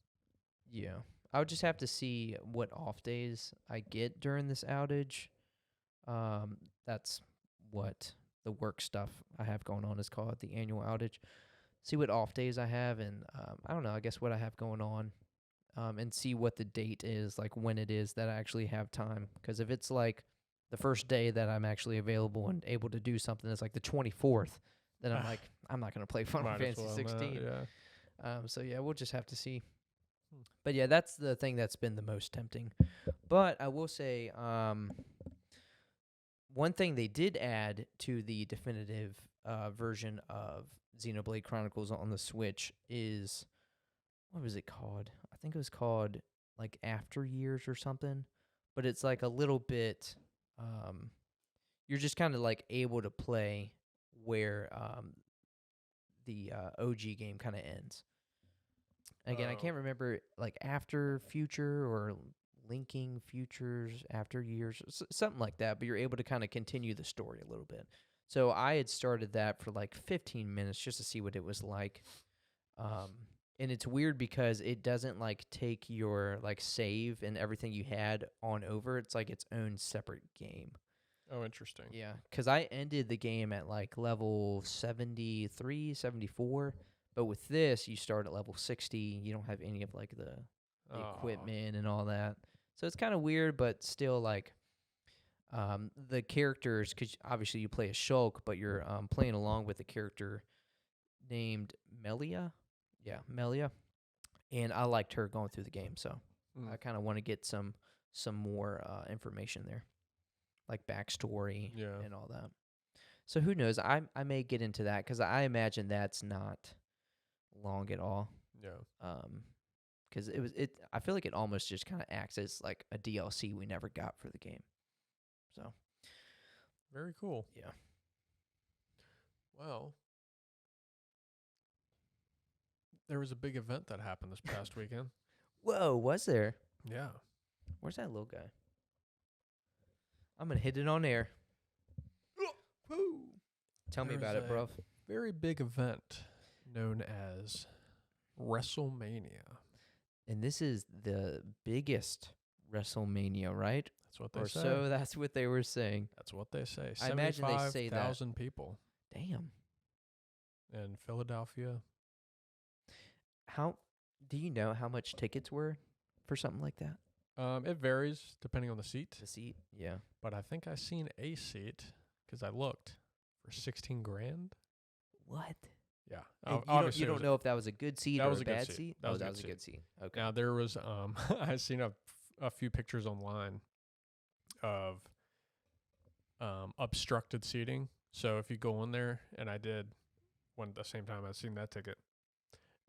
Yeah. I would just have to see what off days I get during this outage. That's what the work stuff I have going on is called, the annual outage. See what off days I have, and I don't know, I guess what I have going on, and see what the date is, like when it is that I actually have time. Because if it's like the first day that I'm actually available and able to do something is like the 24th, then I'm like, I'm not going to play Final Fantasy 16. Yeah. So yeah, we'll just have to see. But yeah, that's the thing that's been the most tempting. But I will say, one thing they did add to the definitive version of Xenoblade Chronicles on the Switch is, what was it called? I think it was called like After Years or something. But it's like a little bit, you're just kind of like able to play where the OG game kind of ends. Again, I can't remember, like After Future or Linking Futures, After Years, something like that, but you're able to kind of continue the story a little bit. So I had started that for like 15 minutes just to see what it was like. And it's weird because it doesn't like take your like save and everything you had on over. It's like its own separate game. Oh, interesting. Yeah, because I ended the game at like level 73, 74. But with this, you start at level 60. You don't have any of like the equipment and all that. So it's kind of weird, but still like the characters, because obviously you play a Shulk, but you're playing along with a character named Melia. Yeah, Melia. And I liked her going through the game, so I kind of want to get some more information there, like backstory and all that. So who knows? I may get into that because I imagine that's not long at all. Yeah. Because I feel like it almost just kind of acts as like a DLC we never got for the game. So. Very cool. Yeah. Well, there was a big event that happened this past weekend. Whoa, was there? Yeah. Where's that little guy? I'm going to hit it on air. Woo! Tell me about it, bruv. Very big event known as Wrestlemania. And this is the biggest WrestleMania, right? That's what they say. So that's what they were saying. That's what they say. I imagine they say that. 75,000 people. Damn. In Philadelphia. How do you know how much tickets were for something like that? It varies depending on the seat. The seat, yeah. But I think I seen a seat because I looked for $16,000. What? Yeah. You don't know if that was a good seat or a bad seat? That was a good seat. Okay. Now there was I seen a few pictures online of obstructed seating. So if you go in there, and I did one at the same time I seen that ticket,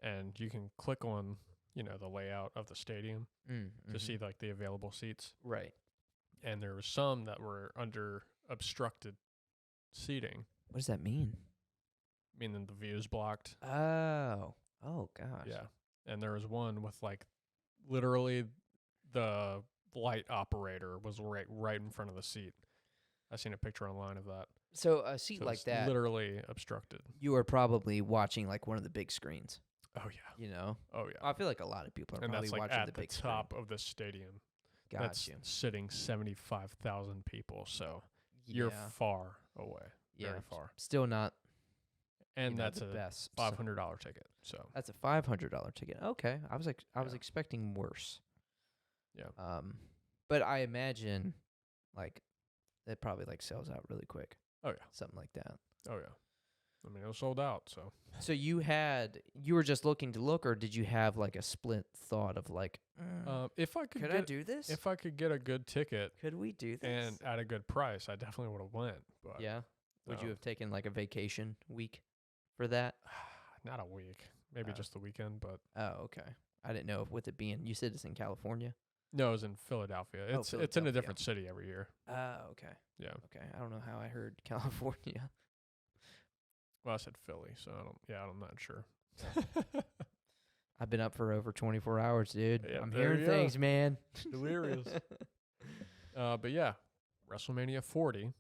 and you can click on the layout of the stadium to see like the available seats. Right. And there were some that were under obstructed seating. What does that mean? Meaning the view is blocked. Oh gosh. Yeah. And there was one with like literally the light operator was right in front of the seat. I seen a picture online of that. So a seat like that, literally obstructed. You are probably watching like one of the big screens. Oh yeah. Oh yeah. I feel like a lot of people are probably like watching at the big top screen. of the stadium. Got That's you. sitting 75,000 people. So you're far away. Yeah, Very far. Still not. And that's the a best. $500 ticket. So That's a $500 ticket. Okay, I was expecting worse. Yeah. But I imagine, like, it probably like sells out really quick. Oh yeah. Something like that. Oh yeah. I mean, it was sold out. So. So you were just looking to look, or did you have like a split thought of like, if I could I do this? if I could get a good ticket Could we do this? and at a good price, I definitely would have went. But Yeah. Would you have taken like a vacation week for that? not a week, maybe just the weekend. But Oh, okay. I didn't know if with it being, you said it's in California. no, it was in Philadelphia. It's in a Philadelphia. different city every year. Oh, okay. Yeah. Okay. I don't know how I heard California. Well, I said Philly, so I'm not sure. I've been up for over 24 hours, dude. Yeah, I'm there hearing you things, man. Delirious. But yeah, WrestleMania 40,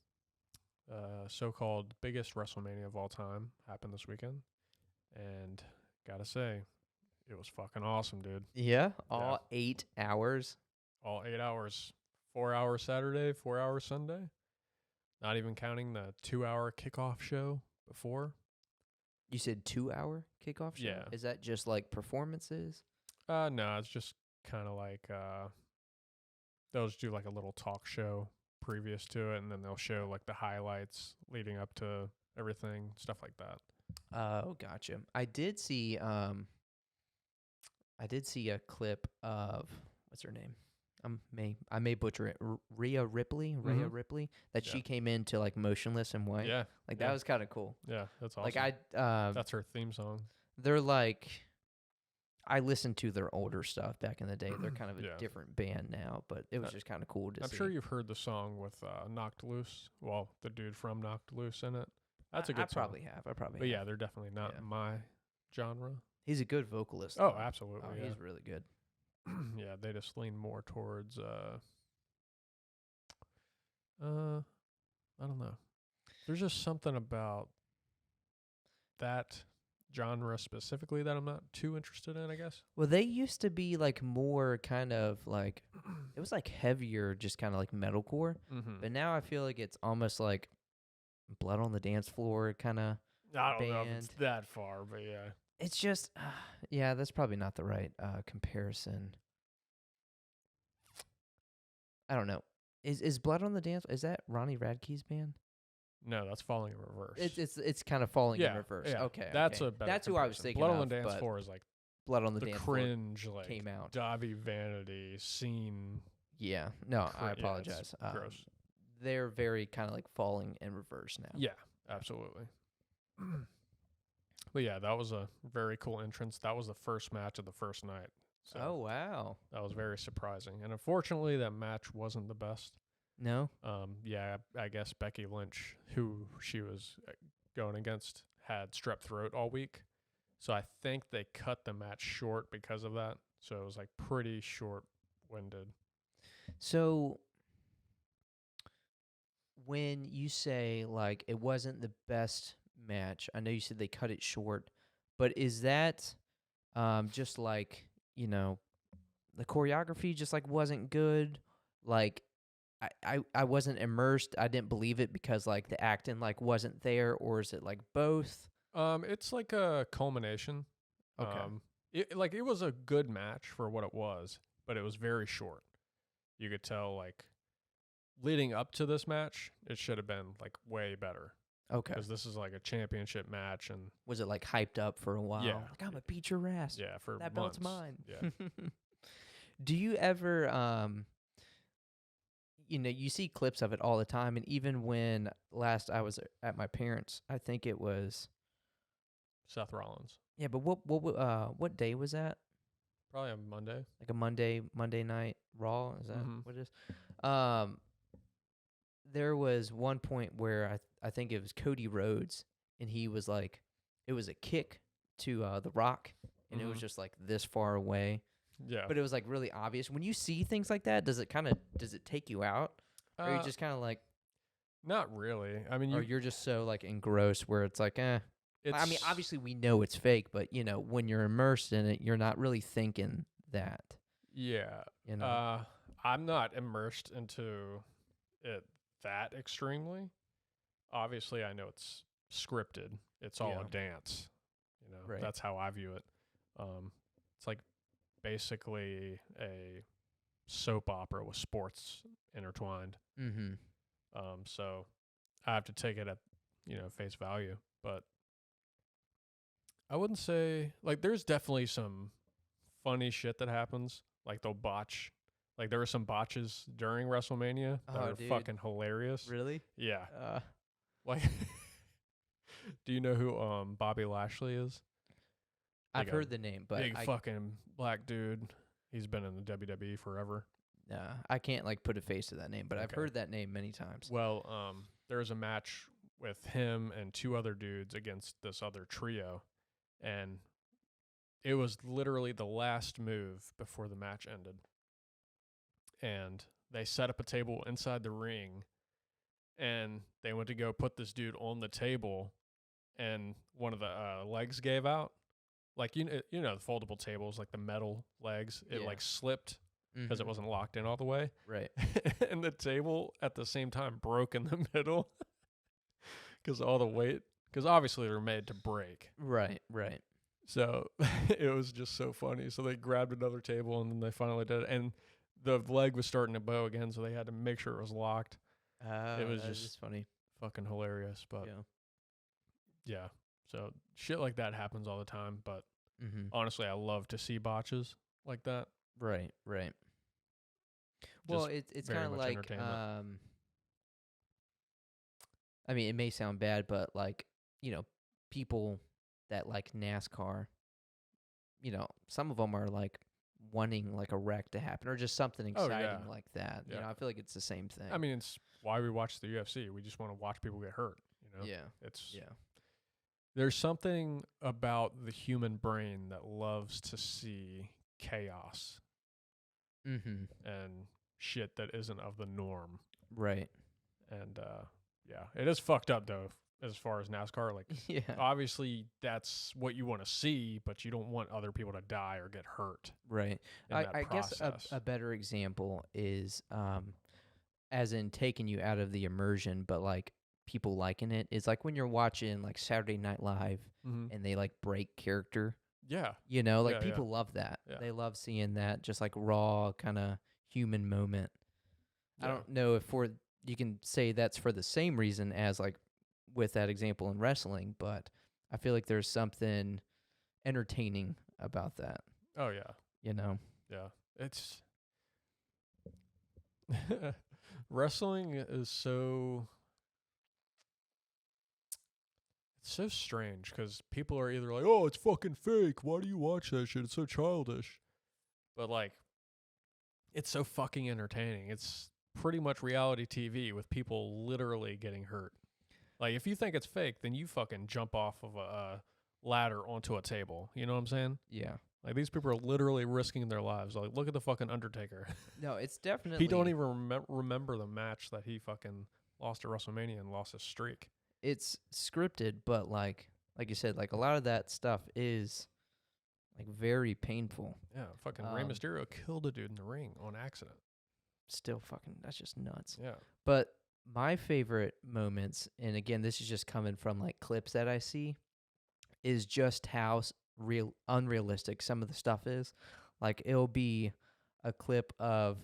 so-called biggest WrestleMania of all time, happened this weekend, and gotta say, it was fucking awesome, dude. Yeah, all 8 hours. All 8 hours, 4 hours Saturday, 4 hours Sunday. Not even counting the 2-hour kickoff show before. You said 2-hour kickoff show? Yeah. Is that just like performances? No, it's just kind of like they'll just do like a little talk show previous to it, and then they'll show like the highlights leading up to everything, stuff like that. Oh, gotcha. I did see a clip of, what's her name? I may butcher it. Rhea Ripley, that she came into like motionless and white. Yeah, Like that was kind of cool. Yeah, that's awesome. Like that's her theme song. They're like, I listened to their older stuff back in the day. They're kind of a different band now, but it was just kind of cool to see. I'm sure you've heard the song with Knocked Loose. Well, the dude from Knocked Loose in it. That's a good song. I probably have. But yeah, they're definitely not my genre. He's a good vocalist. Oh, absolutely. Oh, yeah. He's really good. Yeah, they just lean more towards I don't know. There's just something about that genre specifically that I'm not too interested in, I guess. Well, they used to be like more kind of like, it was like heavier, just kind of like metalcore. But now I feel like it's almost like Blood on the Dance Floor kind of. I don't know if it's that far, but yeah. It's just, yeah, that's probably not the right comparison. I don't know. Is Blood on the Dance? Is that Ronnie Radke's band? No, that's Falling in Reverse. It's kind of Falling in Reverse. Yeah. Okay, that's okay. a better That's who I was thinking. Blood on the Dance Floor is like Blood on the Dance cringe, Floor like came out. Davi Vanity scene. Yeah, no, I apologize. Gross. They're very kind of like Falling in Reverse now. Yeah, absolutely. But yeah, that was a very cool entrance. That was the first match of the first night. So oh, wow. That was very surprising. And unfortunately, that match wasn't the best. No? Yeah, I guess Becky Lynch, who she was going against, had strep throat all week. So I think they cut the match short because of that. So it was like pretty short-winded. So when you say like it wasn't the best match, I know you said they cut it short, but is that just like, you know, the choreography just like wasn't good? Like I wasn't immersed. I didn't believe it because like the acting like wasn't there, or is it like both? It's like a culmination. Okay. It was a good match for what it was, but it was very short. You could tell like leading up to this match, it should have been like way better. Okay. Because this is like a championship match, and was it like hyped up for a while? Yeah. Like, I'm gonna beat your ass. Yeah, for that months. belt's mine. Yeah. Do you ever you know, you see clips of it all the time, and even when last I was at my parents', I think it was Seth Rollins. Yeah, but what day was that? Probably a Monday. Like a Monday night Raw, is that what it is? There was one point where I think it was Cody Rhodes, and he was like, it was a kick to The Rock, and it was just like this far away. Yeah. But it was like really obvious. When you see things like that, does it take you out? Or are you just kind of like, not really. I mean, you're just so like engrossed where it's like, I mean, obviously we know it's fake, but you know, when you're immersed in it, you're not really thinking that. Yeah. You know? I'm not immersed into it that extremely. obviously I know it's scripted. It's all a dance. You know, Right. that's how I view it. It's like basically a soap opera with sports intertwined. Mm-hmm. So I have to take it at, face value. But I wouldn't say, like, there's definitely some funny shit that happens. Like, they'll botch. Like, there were some botches during WrestleMania that are fucking hilarious. Really? Yeah. Like, do you know who Bobby Lashley is? I've heard the name, but big fucking black dude. He's been in the WWE forever. I can't like put a face to that name, but I've heard that name many times. Well, there was a match with him and two other dudes against this other trio, and it was literally the last move before the match ended. And they set up a table inside the ring, and they went to go put this dude on the table, and one of the legs gave out. Like, the foldable tables, like the metal legs, it like slipped because it wasn't locked in all the way. Right. And the table at the same time broke in the middle because all the weight, because obviously they're made to break. Right. So it was just so funny. So they grabbed another table and then they finally did it. And the leg was starting to bow again, so they had to make sure it was locked. It was just funny. Fucking hilarious. But yeah. So shit like that happens all the time. But honestly, I love to see botches like that. Right. Well, it's kind of like, I mean, it may sound bad, but like, people that like NASCAR, some of them are like wanting like a wreck to happen or just something exciting like that. Yeah. I feel like it's the same thing. I mean, it's why we watch the UFC. We just want to watch people get hurt. There's something about the human brain that loves to see chaos and shit that isn't of the norm. Right. And it is fucked up though, as far as NASCAR. Like, obviously that's what you want to see, but you don't want other people to die or get hurt. Right. I guess a better example is, as in taking you out of the immersion, but like people liking it is like when you're watching like Saturday Night Live and they like break character. Yeah. People love that. Yeah. They love seeing that just like raw kind of human moment. Yeah. I don't know if you can say that's for the same reason as like with that example in wrestling, but I feel like there's something entertaining about that. Oh yeah. Yeah. It's wrestling is so strange because people are either like, oh, it's fucking fake. Why do you watch that shit? It's so childish. But like, it's so fucking entertaining. It's pretty much reality TV with people literally getting hurt. Like, if you think it's fake, then you fucking jump off of a ladder onto a table. You know what I'm saying? Yeah. Like, these people are literally risking their lives. Like, look at the fucking Undertaker. No, it's definitely... He don't even remember the match that he fucking lost at WrestleMania and lost his streak. It's scripted, but like you said, like a lot of that stuff is like very painful. Yeah, fucking Rey Mysterio killed a dude in the ring on accident. Still fucking, that's just nuts. Yeah. But my favorite moments, and again, this is just coming from like clips that I see, is just how unrealistic some of the stuff is. Like it'll be a clip of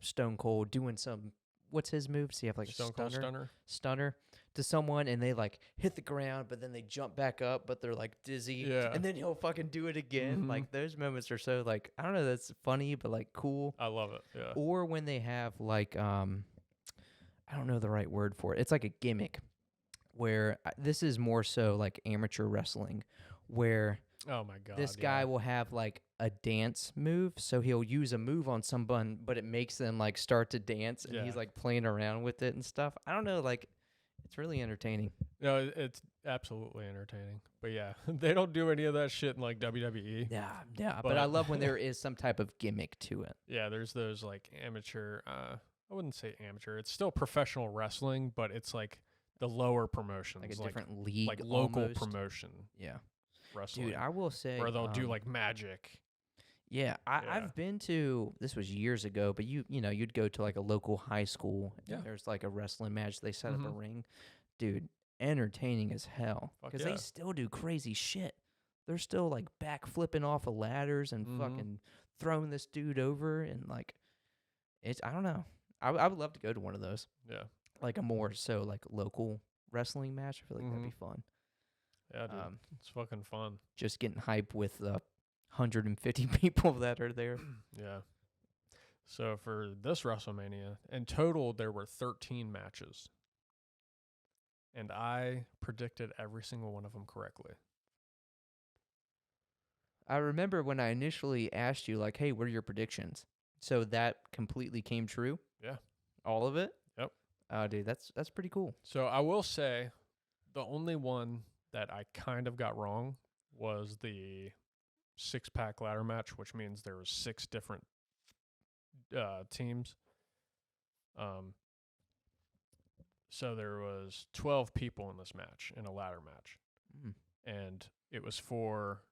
Stone Cold doing some, what's his move? Does he have like a stunner to someone, and they like hit the ground, but then they jump back up, but they're like dizzy, and then he'll fucking do it again. Like those moments are so like, I don't know, that's funny, but like cool. I love it. Yeah. Or when they have like I don't know the right word for it. It's like a gimmick where this is more so like amateur wrestling, where oh my god, this guy will have like a dance move, so he'll use a move on someone, but it makes them like start to dance, and he's like playing around with it and stuff. I don't know, like it's really entertaining. No, it's absolutely entertaining. But yeah, they don't do any of that shit in like WWE. Yeah, but I love when there is some type of gimmick to it. Yeah, there's those like amateur. I wouldn't say amateur. It's still professional wrestling, but it's like the lower promotions, like a different league, like local almost. promotion. Yeah. Wrestling. Dude, I will say, where they'll do like magic. Yeah, Yeah. I've been to, this was years ago, but you'd go to like a local high school and Yeah. there's like a wrestling match. They set up a Mhm. ring. Dude, entertaining as hell. Fuck Because yeah. they still do crazy shit. They're still like back flipping off of ladders and Mhm. fucking throwing this dude over. And like, I don't know. I would love to go to one of those. Yeah. Like a more so like local wrestling match. I feel like that'd be fun. Yeah, dude. It's fucking fun. Just getting hype with the 150 people that are there. Yeah. So for this WrestleMania, in total, there were 13 matches. And I predicted every single one of them correctly. I remember when I initially asked you, like, hey, what are your predictions? So that completely came true? Yeah. All of it? Yep. Dude, that's pretty cool. So I will say the only one that I kind of got wrong was the 6-pack ladder match, which means there was 6 different teams. So there was 12 people in this match, in a ladder match. Mm. And it was for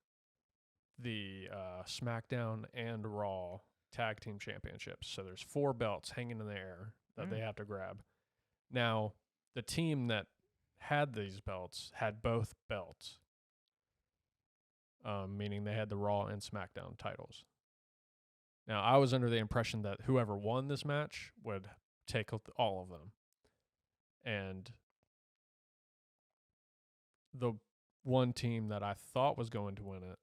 the SmackDown and Raw tag team championships. So there's 4 belts hanging in the air that they have to grab. Now, the team that had these belts had both belts, meaning they had the Raw and SmackDown titles. Now, I was under the impression that whoever won this match would take all of them. And the one team that I thought was going to win it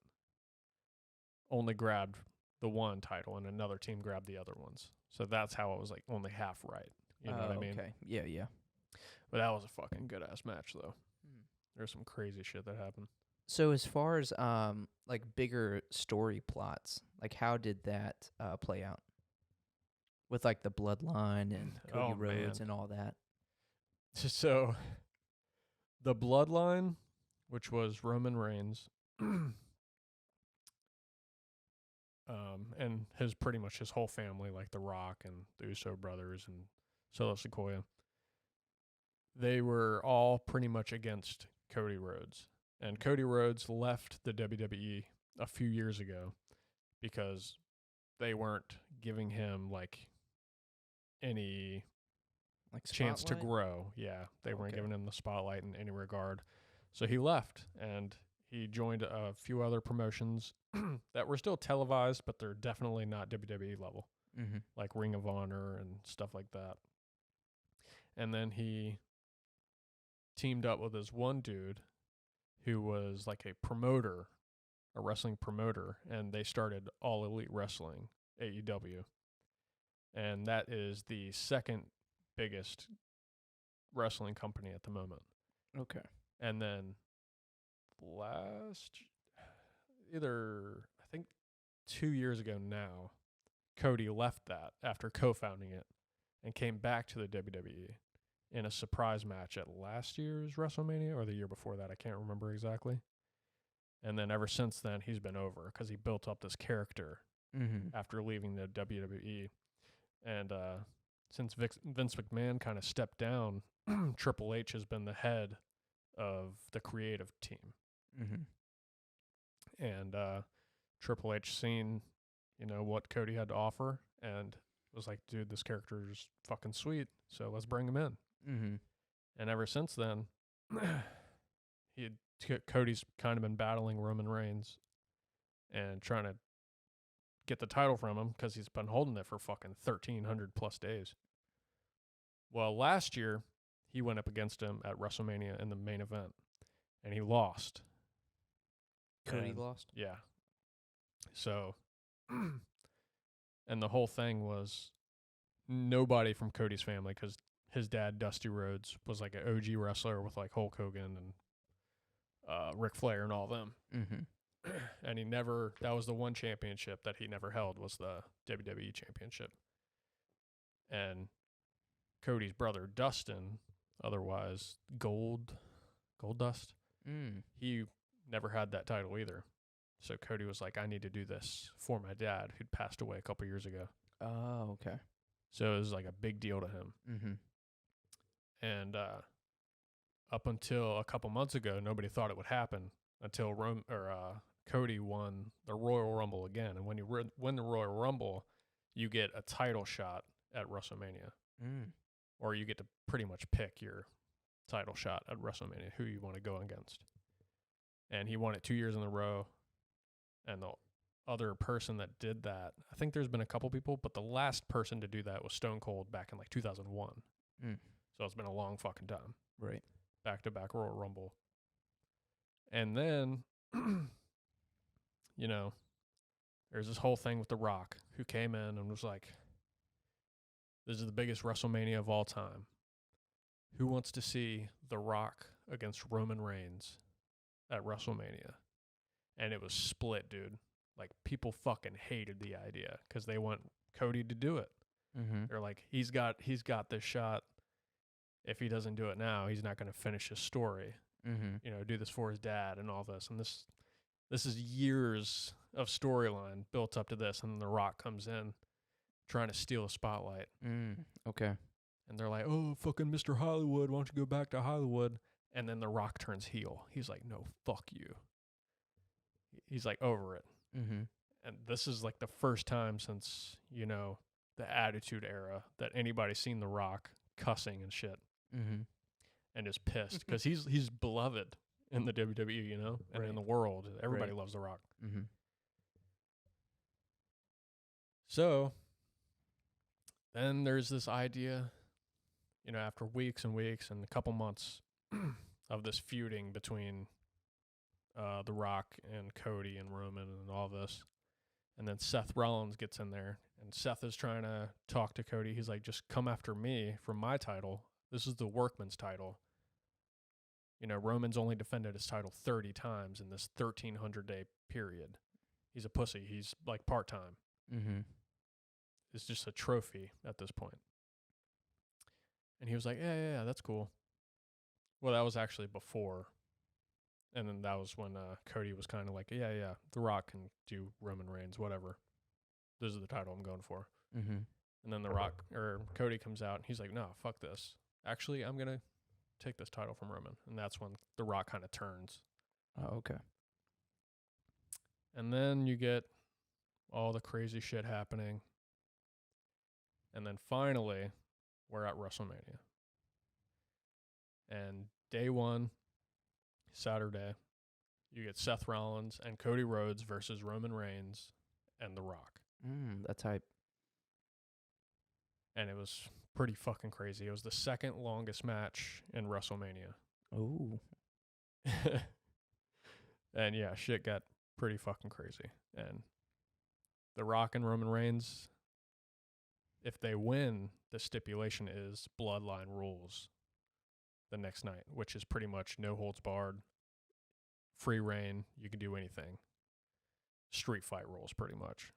only grabbed the one title, and another team grabbed the other ones. So that's how it was like only half right. You know what I mean? Okay. Yeah. But that was a fucking good ass match, though. There's some crazy shit that happened. So as far as like bigger story plots, like how did that play out? With like the bloodline and Cody Rhodes and all that. So the bloodline, which was Roman Reigns, and pretty much his whole family, like The Rock and the Uso brothers and Solo Sikoa, they were all pretty much against Cody Rhodes. And Cody Rhodes left the WWE a few years ago because they weren't giving him like any Like chance to spotlight? grow. Yeah, they weren't giving him the spotlight in any regard. So he left and he joined a few other promotions that were still televised, but they're definitely not WWE level, like Ring of Honor and stuff like that. And then he teamed up with this one dude who was like a promoter, a wrestling promoter, and they started All Elite Wrestling, AEW. And that is the second biggest wrestling company at the moment. Okay. And then I think 2 years ago now, Cody left that after co-founding it and came back to the WWE in a surprise match at last year's WrestleMania or the year before that. I can't remember exactly. And then ever since then, he's been over because he built up this character after leaving the WWE. And since Vince McMahon kind of stepped down, Triple H has been the head of the creative team. And Triple H seen, what Cody had to offer and was like, dude, this character is fucking sweet, so let's bring him in. And ever since then, Cody's kind of been battling Roman Reigns and trying to get the title from him because he's been holding it for fucking 1,300 plus days. Well, last year, he went up against him at WrestleMania in the main event, and he lost. Cody lost? Yeah. So, and the whole thing was nobody from Cody's family, because his dad, Dusty Rhodes, was like an OG wrestler with like Hulk Hogan and Ric Flair and all them. And that was the one championship that he never held, was the WWE championship. And Cody's brother, Dustin, otherwise Gold Dust, he never had that title either. So Cody was like, I need to do this for my dad, who'd passed away a couple years ago. Oh, okay. So it was like a big deal to him. And up until a couple months ago, nobody thought it would happen until Cody won the Royal Rumble again. And when you win the Royal Rumble, you get a title shot at WrestleMania. Or you get to pretty much pick your title shot at WrestleMania, who you want to go against. And he won it 2 years in a row. And the other person that did that, I think there's been a couple people, but the last person to do that was Stone Cold back in like 2001. So it's been a long fucking time. Right. Back-to-back Royal Rumble. And then, you know, there's this whole thing with The Rock, who came in and was like, this is the biggest WrestleMania of all time. Who wants to see The Rock against Roman Reigns at WrestleMania? And it was split, dude. Like, people fucking hated the idea because they want Cody to do it. They're like, he's got this shot. If he doesn't do it now, he's not going to finish his story. You know, do this for his dad and all this. And this is years of storyline built up to this. And then The Rock comes in trying to steal a spotlight. Okay. And they're like, oh, fucking Mr. Hollywood, why don't you go back to Hollywood? And then The Rock turns heel. He's like, no, fuck you. He's like over it. And this is like the first time since, you know, the Attitude Era that anybody's seen The Rock cussing and shit. And is pissed because he's beloved in the WWE, you know, and in the world. Everybody loves The Rock. So then there's this idea, you know, after weeks and weeks and a couple months of this feuding between The Rock and Cody and Roman and all this. And then Seth Rollins gets in there, and Seth is trying to talk to Cody. He's like, just come after me for my title. This is the workman's title. You know, Roman's only defended his title 30 times in this 1,300-day period. He's a pussy. He's like part-time. It's just a trophy at this point. And he was like, yeah, that's cool. Well, that was actually before. And then that was when Cody was kind of like, yeah, The Rock can do Roman Reigns, whatever. This is the title I'm going for. And then Cody comes out, and he's like, no, fuck this. Actually, I'm going to take this title from Roman. And that's when The Rock kind of turns. Oh, okay. And then you get all the crazy shit happening. And then finally, we're at WrestleMania. And day one, Saturday, you get Seth Rollins and Cody Rhodes versus Roman Reigns and The Rock. That's hype. And it was pretty fucking crazy. It was the second longest match in WrestleMania. Oh. And yeah, shit got pretty fucking crazy. And The Rock and Roman Reigns, if they win, the stipulation is bloodline rules the next night, which is pretty much no holds barred, free reign, you can do anything. Street fight rules, pretty much.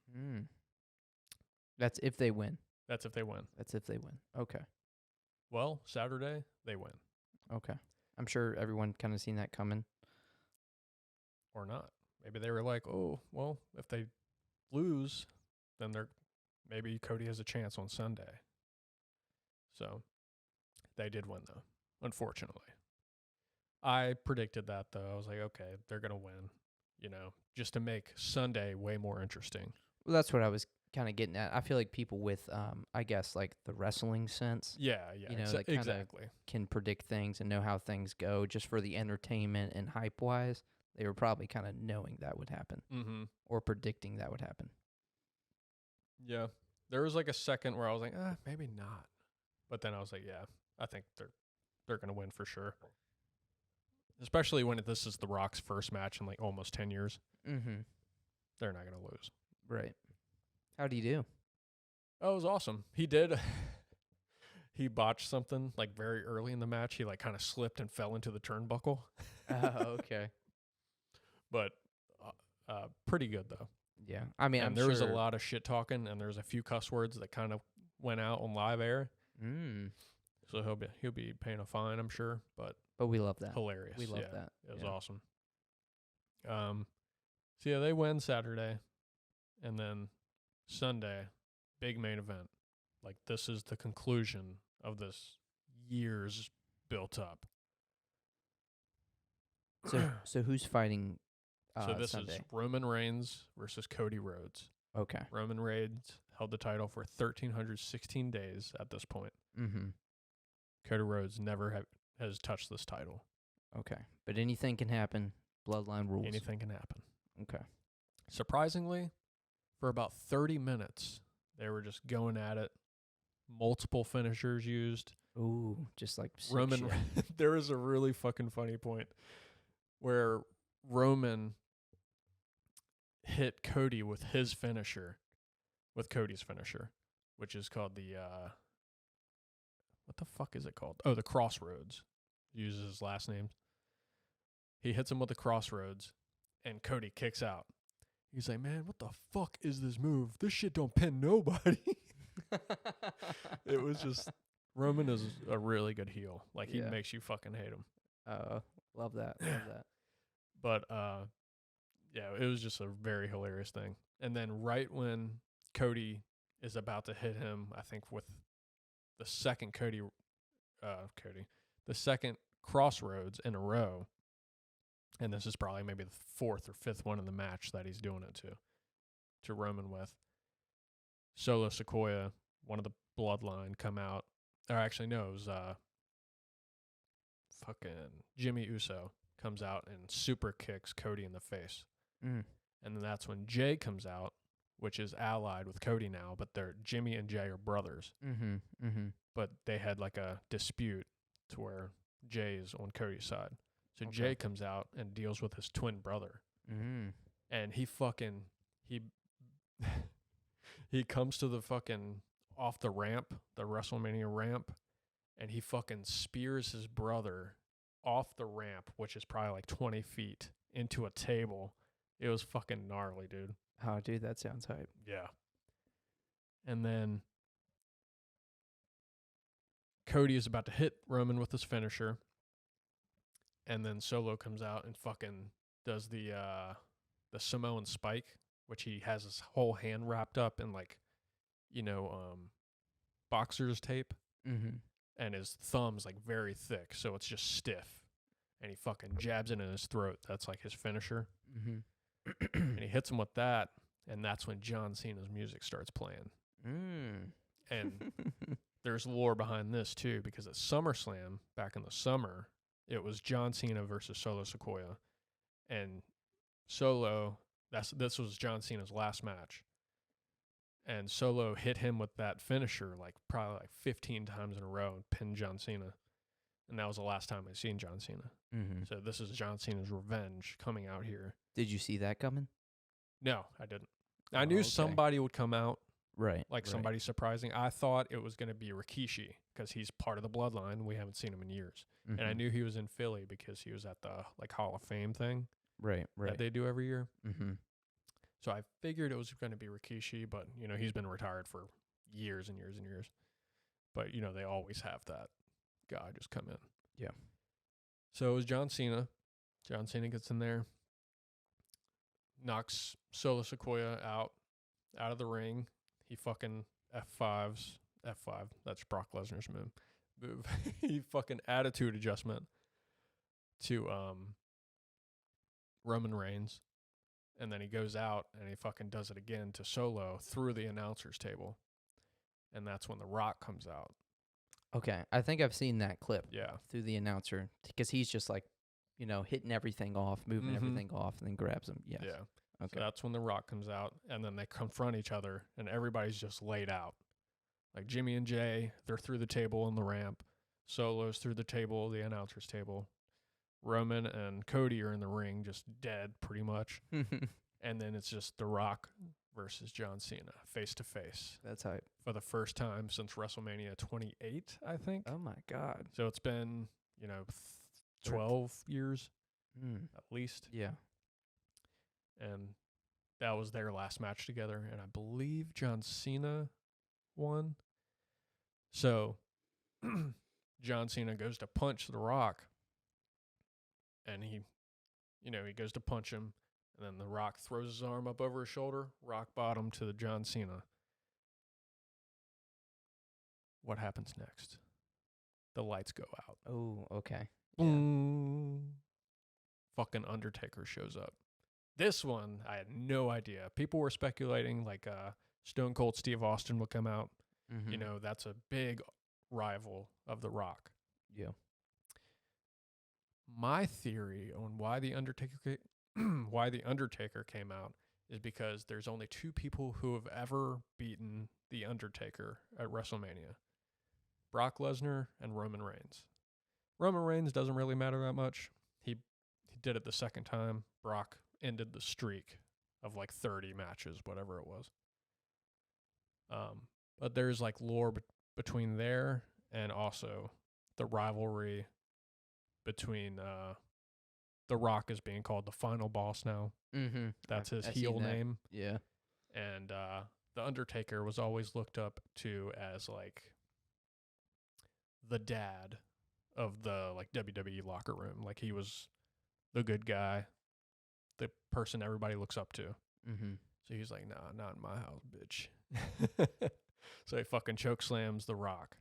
That's if they win. That's if they win. Okay. Well, Saturday, they win. Okay. I'm sure everyone kind of seen that coming. Or not. Maybe they were like, oh, well, if they lose, then maybe Cody has a chance on Sunday. So they did win, though, unfortunately. I predicted that, though. I was like, okay, they're going to win, you know, just to make Sunday way more interesting. Well, that's what I was kind of getting at. I feel like people with, I guess, like the wrestling sense. Yeah. You know, that exactly. Can predict things and know how things go just for the entertainment and hype-wise. They were probably kind of knowing that would happen or predicting that would happen. Yeah. There was like a second where I was like, maybe not. But then I was like, yeah, I think they're going to win for sure. Especially when this is The Rock's first match in like almost 10 years. They're not going to lose. Right. How'd he do? Oh, it was awesome. He did. He botched something like very early in the match. He like kind of slipped and fell into the turnbuckle. Oh, okay. But pretty good, though. Yeah. I mean, and there was a lot of shit talking, and there was a few cuss words that kind of went out on live air. So he'll be paying a fine, I'm sure. But we love that. Hilarious. We love that. It was awesome. So yeah, they win Saturday, and then Sunday, big main event. Like, this is the conclusion of this years built up. So who's fighting So this Sunday. is Roman Reigns versus Cody Rhodes. Okay. Roman Reigns held the title for 1,316 days at this point. Mm-hmm. Cody Rhodes never has touched this title. Okay. But anything can happen. Bloodline rules. Anything can happen. Okay. Surprisingly, for about 30 minutes, they were just going at it. Multiple finishers used. Ooh, just like Roman. There is a really fucking funny point where Roman hit Cody with his finisher, with Cody's finisher, which is called the what the fuck is it called? Oh, the Crossroads. Uses his last name. He hits him with the Crossroads, and Cody kicks out. He's like, man, what the fuck is this move? This shit don't pin nobody. It was just, Roman is a really good heel. Like, he makes you fucking hate him. Love that. Love that. But, yeah, it was just a very hilarious thing. And then right when Cody is about to hit him, I think with the second the second Crossroads in a row, and this is probably maybe the fourth or fifth one in the match that he's doing it to Roman with. Solo Sikoa, one of the Bloodline, come out. Or actually, no, it was fucking Jimmy Uso comes out and super kicks Cody in the face. Mm. And then that's when Jay comes out, which is allied with Cody now, but Jimmy and Jay are brothers. Mm-hmm. Mm-hmm. But they had like a dispute to where Jay is on Cody's side. So Okay. Jay comes out and deals with his twin brother. Mm-hmm. And he comes to the fucking off the ramp, the WrestleMania ramp, and he fucking spears his brother off the ramp, which is probably like 20 feet, into a table. It was fucking gnarly, dude. Oh, dude, that sounds hype. Yeah. And then Cody is about to hit Roman with his finisher. And then Solo comes out and fucking does the Samoan spike, which he has his whole hand wrapped up in like, boxer's tape. Mm-hmm. And his thumb's like very thick, so it's just stiff. And he fucking jabs it in his throat. That's like his finisher. Mm-hmm. And he hits him with that, and that's when John Cena's music starts playing. Mm. And there's lore behind this too, because at SummerSlam back in the summer, it was John Cena versus Solo Sikoa, and Solo. This was John Cena's last match, and Solo hit him with that finisher probably 15 times in a row and pinned John Cena, and that was the last time I seen John Cena. Mm-hmm. So this is John Cena's revenge coming out here. Did you see that coming? No, I didn't. I knew somebody would come out. Right. Somebody surprising. I thought it was going to be Rikishi because he's part of the Bloodline. We haven't seen him in years. Mm-hmm. And I knew he was in Philly because he was at the Hall of Fame thing. Right. That they do every year. Mm-hmm. So I figured it was going to be Rikishi, but, he's been retired for years and years and years. But, they always have that guy just come in. Yeah. So it was John Cena. John Cena gets in there, knocks Solo Sikoa out of the ring. He fucking F5. That's Brock Lesnar's move. He fucking attitude adjustment to Roman Reigns. And then he goes out and he fucking does it again to Solo through the announcer's table. And that's when The Rock comes out. Okay. I think I've seen that clip. Yeah. Through the announcer, because he's just hitting everything off, moving everything off, and then grabs him. Yes. Yeah. Okay. So that's when The Rock comes out, and then they confront each other, and everybody's just laid out. Like Jimmy and Jay, they're through the table on the ramp. Solo's through the table, the announcer's table. Roman and Cody are in the ring, just dead pretty much. And then it's just The Rock versus John Cena, face to face. That's hype. For the first time since WrestleMania 28, I think. Oh my God. So it's been, 12 years at least. Yeah. And that was their last match together. And I believe John Cena won. So John Cena goes to punch The Rock. And he goes to punch him. And then The Rock throws his arm up over his shoulder, rock bottom to the John Cena. What happens next? The lights go out. Oh, okay. Boom. Fucking Undertaker shows up. This one, I had no idea. People were speculating like Stone Cold Steve Austin would come out. Mm-hmm. You know, that's a big rival of The Rock. Yeah. My theory on why the Undertaker came out is because there's only two people who have ever beaten the Undertaker at WrestleMania: Brock Lesnar and Roman Reigns. Roman Reigns doesn't really matter that much. He did it the second time. Brock ended the streak of like 30 matches, whatever it was. But there's like lore between there and also the rivalry between The Rock is being called the final boss now. Mm-hmm. That's his heel name. Yeah. And the Undertaker was always looked up to as like the dad of the like WWE locker room. Like he was the good guy, the person everybody looks up to. Mm-hmm. So he's like, nah, not in my house, bitch. So he fucking choke slams The Rock.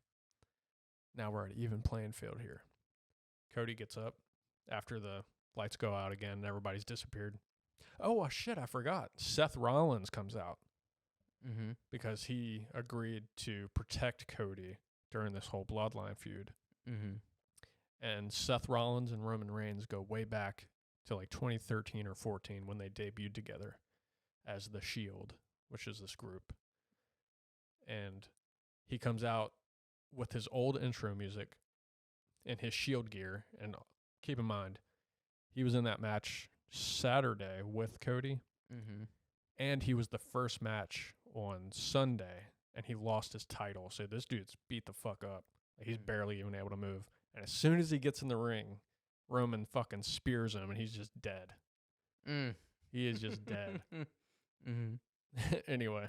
Now we're at even playing field here. Cody gets up after the lights go out again and everybody's disappeared. Oh, shit, I forgot. Seth Rollins comes out because he agreed to protect Cody during this whole bloodline feud. Mm-hmm. And Seth Rollins and Roman Reigns go way back to like 2013 or 14 when they debuted together as The Shield, which is this group. And he comes out with his old intro music and his Shield gear. And keep in mind, he was in that match Saturday with Cody. Mm-hmm. And he was the first match on Sunday, and he lost his title. So this dude's beat the fuck up. Like, he's barely even able to move. And as soon as he gets in the ring, Roman fucking spears him, and he's just dead. He is just dead. Mm-hmm. Anyway,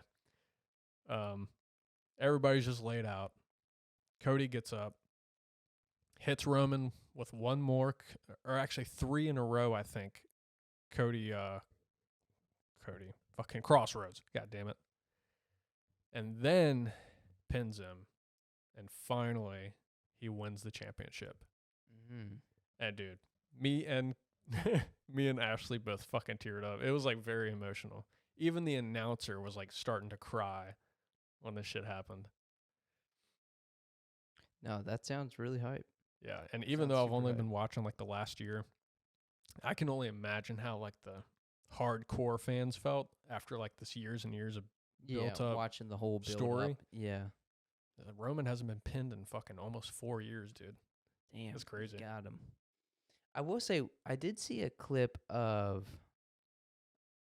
everybody's just laid out. Cody gets up, hits Roman with one more, or actually 3 in a row, I think. Cody, fucking Crossroads, god damn it. And then pins him, and finally he wins the championship. Mm-hmm. And dude, me and Ashley both fucking teared up. It was like very emotional. Even the announcer was like starting to cry when this shit happened. No, that sounds really hype. Yeah, and even though I've only been watching like the last year, I can only imagine how like the hardcore fans felt after like this years and years of built up watching the whole build story. Up. Yeah. Roman hasn't been pinned in fucking almost 4 years, dude. Damn. That's crazy. Got him. I will say, I did see a clip of,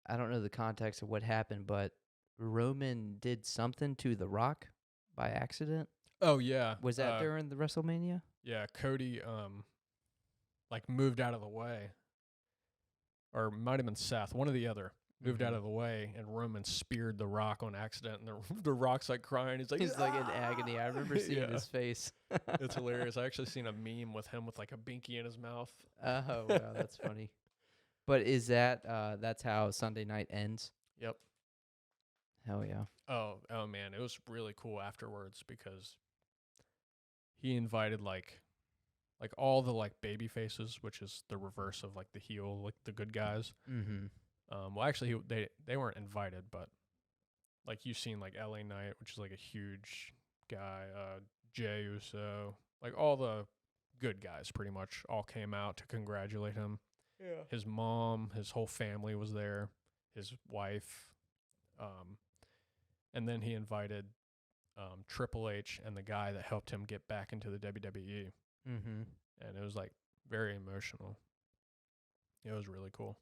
I don't know the context of what happened, but Roman did something to The Rock by accident. Oh, yeah. Was that during the WrestleMania? Yeah, Cody, like moved out of the way. Or might have been Seth, one or the other. Moved out of the way, and Roman speared The Rock on accident, and the Rock's like crying. He's like in agony. I remember seeing his face. It's hilarious. I actually seen a meme with him with like a binky in his mouth. Oh, wow, that's funny. But is that that's how Sunday night ends? Yep. Hell yeah. Oh man, it was really cool afterwards because he invited like all the like baby faces, which is the reverse of like the heel, like the good guys. Mm-hmm. Well, actually, they weren't invited, but like you've seen like LA Knight, which is like a huge guy, Jey Uso, like all the good guys pretty much all came out to congratulate him. Yeah. His mom, his whole family was there, his wife, and then he invited Triple H and the guy that helped him get back into the WWE. Mm-hmm. And it was like very emotional. It was really cool.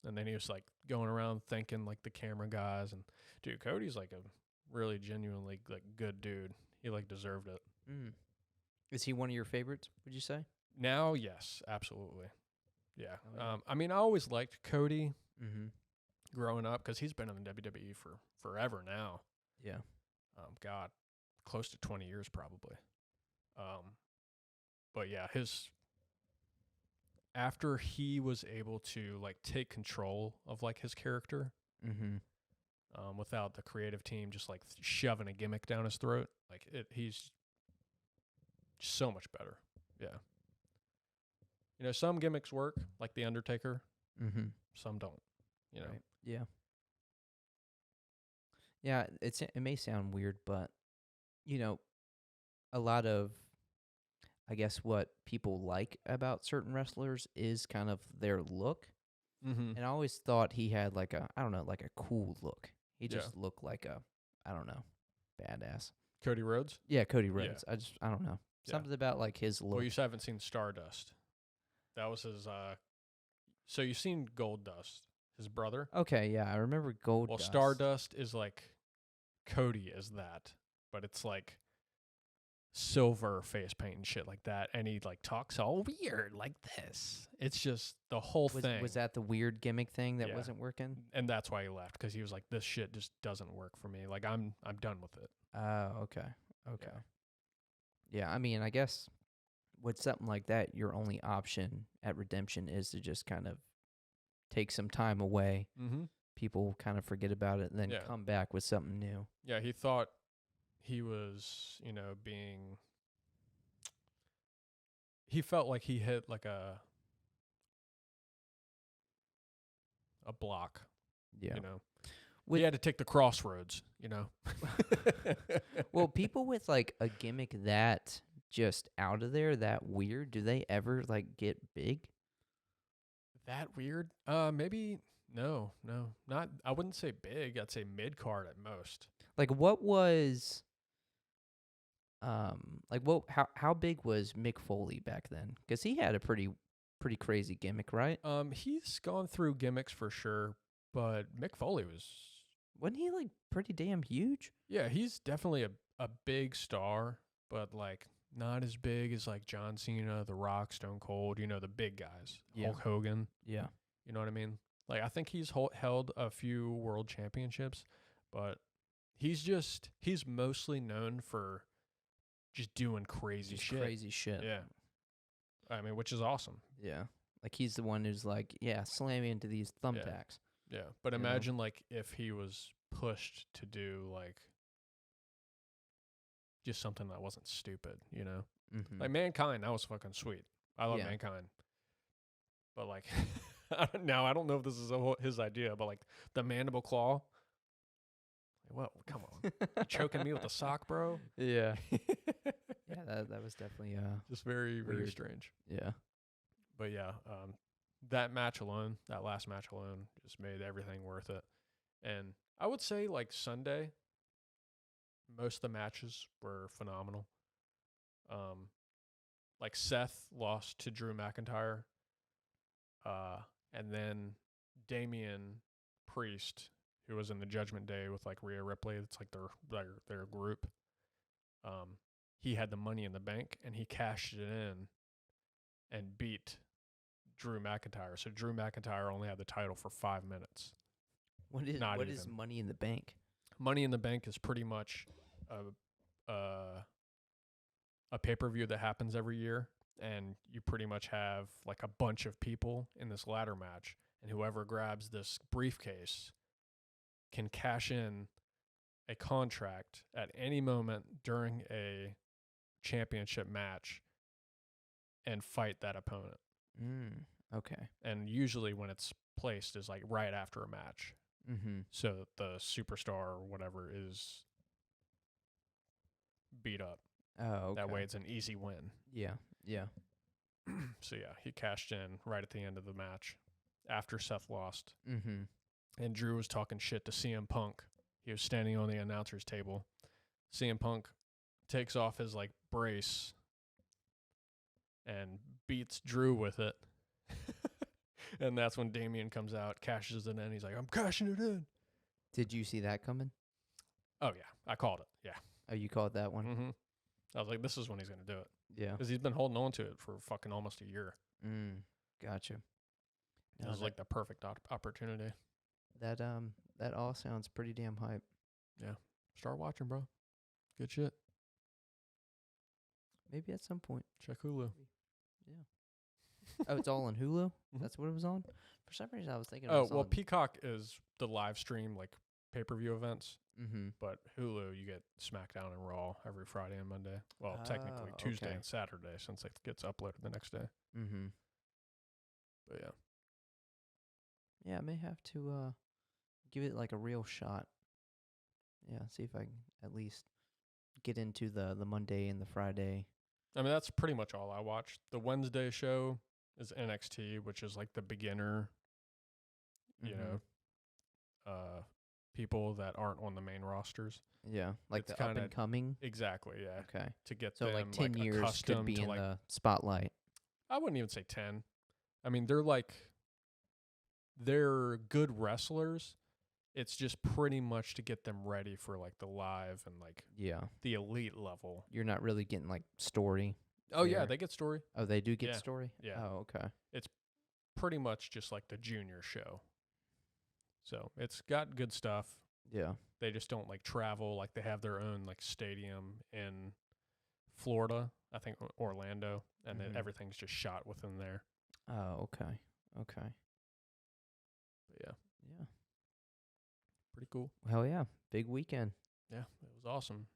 And then he was like going around thanking like the camera guys, and dude, Cody's like a really genuinely like good dude. He like deserved it. Is he one of your favorites, would you say? Now, yes, absolutely. Yeah. I mean, I always liked Cody growing up because he's been in the WWE for forever now. Yeah. God, close to 20 years probably. But yeah, after he was able to like take control of like his character, without the creative team just like shoving a gimmick down his throat, like he's so much better. Yeah. You know, some gimmicks work, like The Undertaker. Mm-hmm. Some don't, you know. Right. Yeah. Yeah. It may sound weird, but you know, a lot of I guess what people like about certain wrestlers is kind of their look. Mm-hmm. And I always thought he had like a, I don't know, like a cool look. He Yeah. just looked like a, I don't know, badass. Cody Rhodes? Yeah, Cody Yeah. Rhodes. I don't know. Yeah. Something about like his look. Well, you haven't seen Stardust. That was his, so you've seen Gold Dust, his brother. Okay, yeah, I remember Gold Well, Dust. Stardust is like Cody is that, but it's like silver face paint and shit like that, and he like talks all weird like this. It's just the whole thing. Was that the weird gimmick thing that Yeah. wasn't working? And that's why he left, because he was like, this shit just doesn't work for me. Like I'm done with it. Oh, okay. Okay. Yeah, I mean, I guess with something like that, your only option at Redemption is to just kind of take some time away. Mm-hmm. People kind of forget about it and then Yeah. come back with something new. Yeah, he thought he was, being. He felt like he hit like a block. Yeah. He had to take the crossroads. Well, people with like a gimmick that just out of there, that weird, do they ever like get big? That weird? Maybe no, not. I wouldn't say big. I'd say mid card at most. Like what was how big was Mick Foley back then? Because he had a pretty crazy gimmick, right? He's gone through gimmicks for sure, but Mick Foley Wasn't he like pretty damn huge? yeah, he's definitely a big star, but like not as big as like John Cena, The Rock, Stone Cold, the big guys. Yeah. Hulk Hogan. Yeah. You know what I mean? Like I think he's held a few world championships, but he's mostly known for just doing crazy shit. Crazy shit. Yeah. I mean, which is awesome. Yeah. Like he's the one who's like, yeah, slam into these thumbtacks. Yeah. But You know? imagine like if he was pushed to do like just something that wasn't stupid, Mm-hmm. Like Mankind, that was fucking sweet. I love Yeah. Mankind. But like now I don't know if this is his idea, but like the mandible claw. Like, what? Come on. You choking me with a sock, bro? Yeah. Yeah, that was definitely Just very, very weird. strange. Yeah. But yeah, that match alone, that last match alone, just made everything worth it. And I would say like Sunday, most of the matches were phenomenal. Like Seth lost to Drew McIntyre, and then Damian Priest, who was in the Judgment Day with like Rhea Ripley, it's like their group. He had the Money in the Bank, and he cashed it in and beat Drew McIntyre. So Drew McIntyre only had the title for 5 minutes. What is Money in the Bank? Money in the Bank is pretty much a pay-per-view that happens every year, and you pretty much have like a bunch of people in this ladder match, and whoever grabs this briefcase can cash in a contract at any moment during a championship match and fight that opponent. Okay. And usually when it's placed is like right after a match. Mm-hmm. So the superstar or whatever is beat up. Oh, okay. That way it's an easy win. Yeah. Yeah. So yeah, he cashed in right at the end of the match after Seth lost. Mm-hmm. And Drew was talking shit to CM Punk. He was standing on the announcer's table. CM Punk takes off his like brace and beats Drew with it. And that's when Damian comes out, cashes it in. He's like, I'm cashing it in. Did you see that coming? Oh, yeah. I called it. Yeah. Oh, you called that one? Mm-hmm. I was like, this is when he's going to do it. Yeah. Because he's been holding on to it for fucking almost a year. Gotcha. It was like the perfect opportunity. That all sounds pretty damn hype. Yeah. Start watching, bro. Good shit. Maybe at some point. Check Hulu. Yeah. Oh, it's all on Hulu? Mhm. That's what it was on? For some reason, I was thinking it Oh, was well, on... Peacock is the live stream, like, pay-per-view events. Mm-hmm. But Hulu, you get SmackDown and Raw every Friday and Monday. Well, technically Tuesday okay. and Saturday, since it gets uploaded the next day. Mm-hmm. But yeah. Yeah, I may have to give it like a real shot. Yeah, see if I can at least get into the Monday and the Friday. I mean, that's pretty much all I watched. The Wednesday show is NXT, which is like the beginner, you know, people that aren't on the main rosters. Yeah, like It's the up and kinda- coming. Exactly, yeah. Okay. To get So them like 10 years could accustomed be to in like, the spotlight. I wouldn't even say 10. I mean, they're good wrestlers. It's just pretty much to get them ready for like the live and like Yeah. the elite level. You're not really getting like story. Oh yeah, there. they get story. Oh, they do get Yeah. story? Yeah. Oh, okay. Pretty much just like the junior show. So it's got good stuff. Yeah. They just don't like travel. Like they have their own like stadium in Florida, I think Orlando, and then Mhm. everything's just shot within there. Oh, okay. Okay. But yeah, Yeah. pretty cool. Hell yeah. Big weekend. Yeah, it was awesome.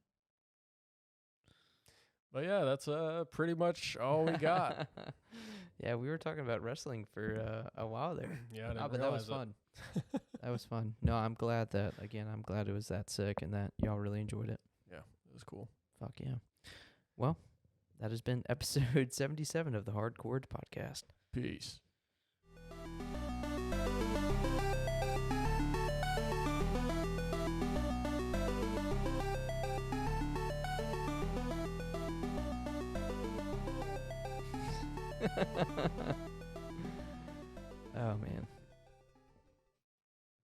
But yeah, that's pretty much all we got. Yeah, we were talking about wrestling for a while there. Yeah, I didn't But that was realize fun. That was fun. No, I'm glad it was that sick and that y'all really enjoyed it. Yeah, it was cool. Fuck yeah. Well, that has been episode 77 of the Hardcore Podcast. Peace. Oh, man.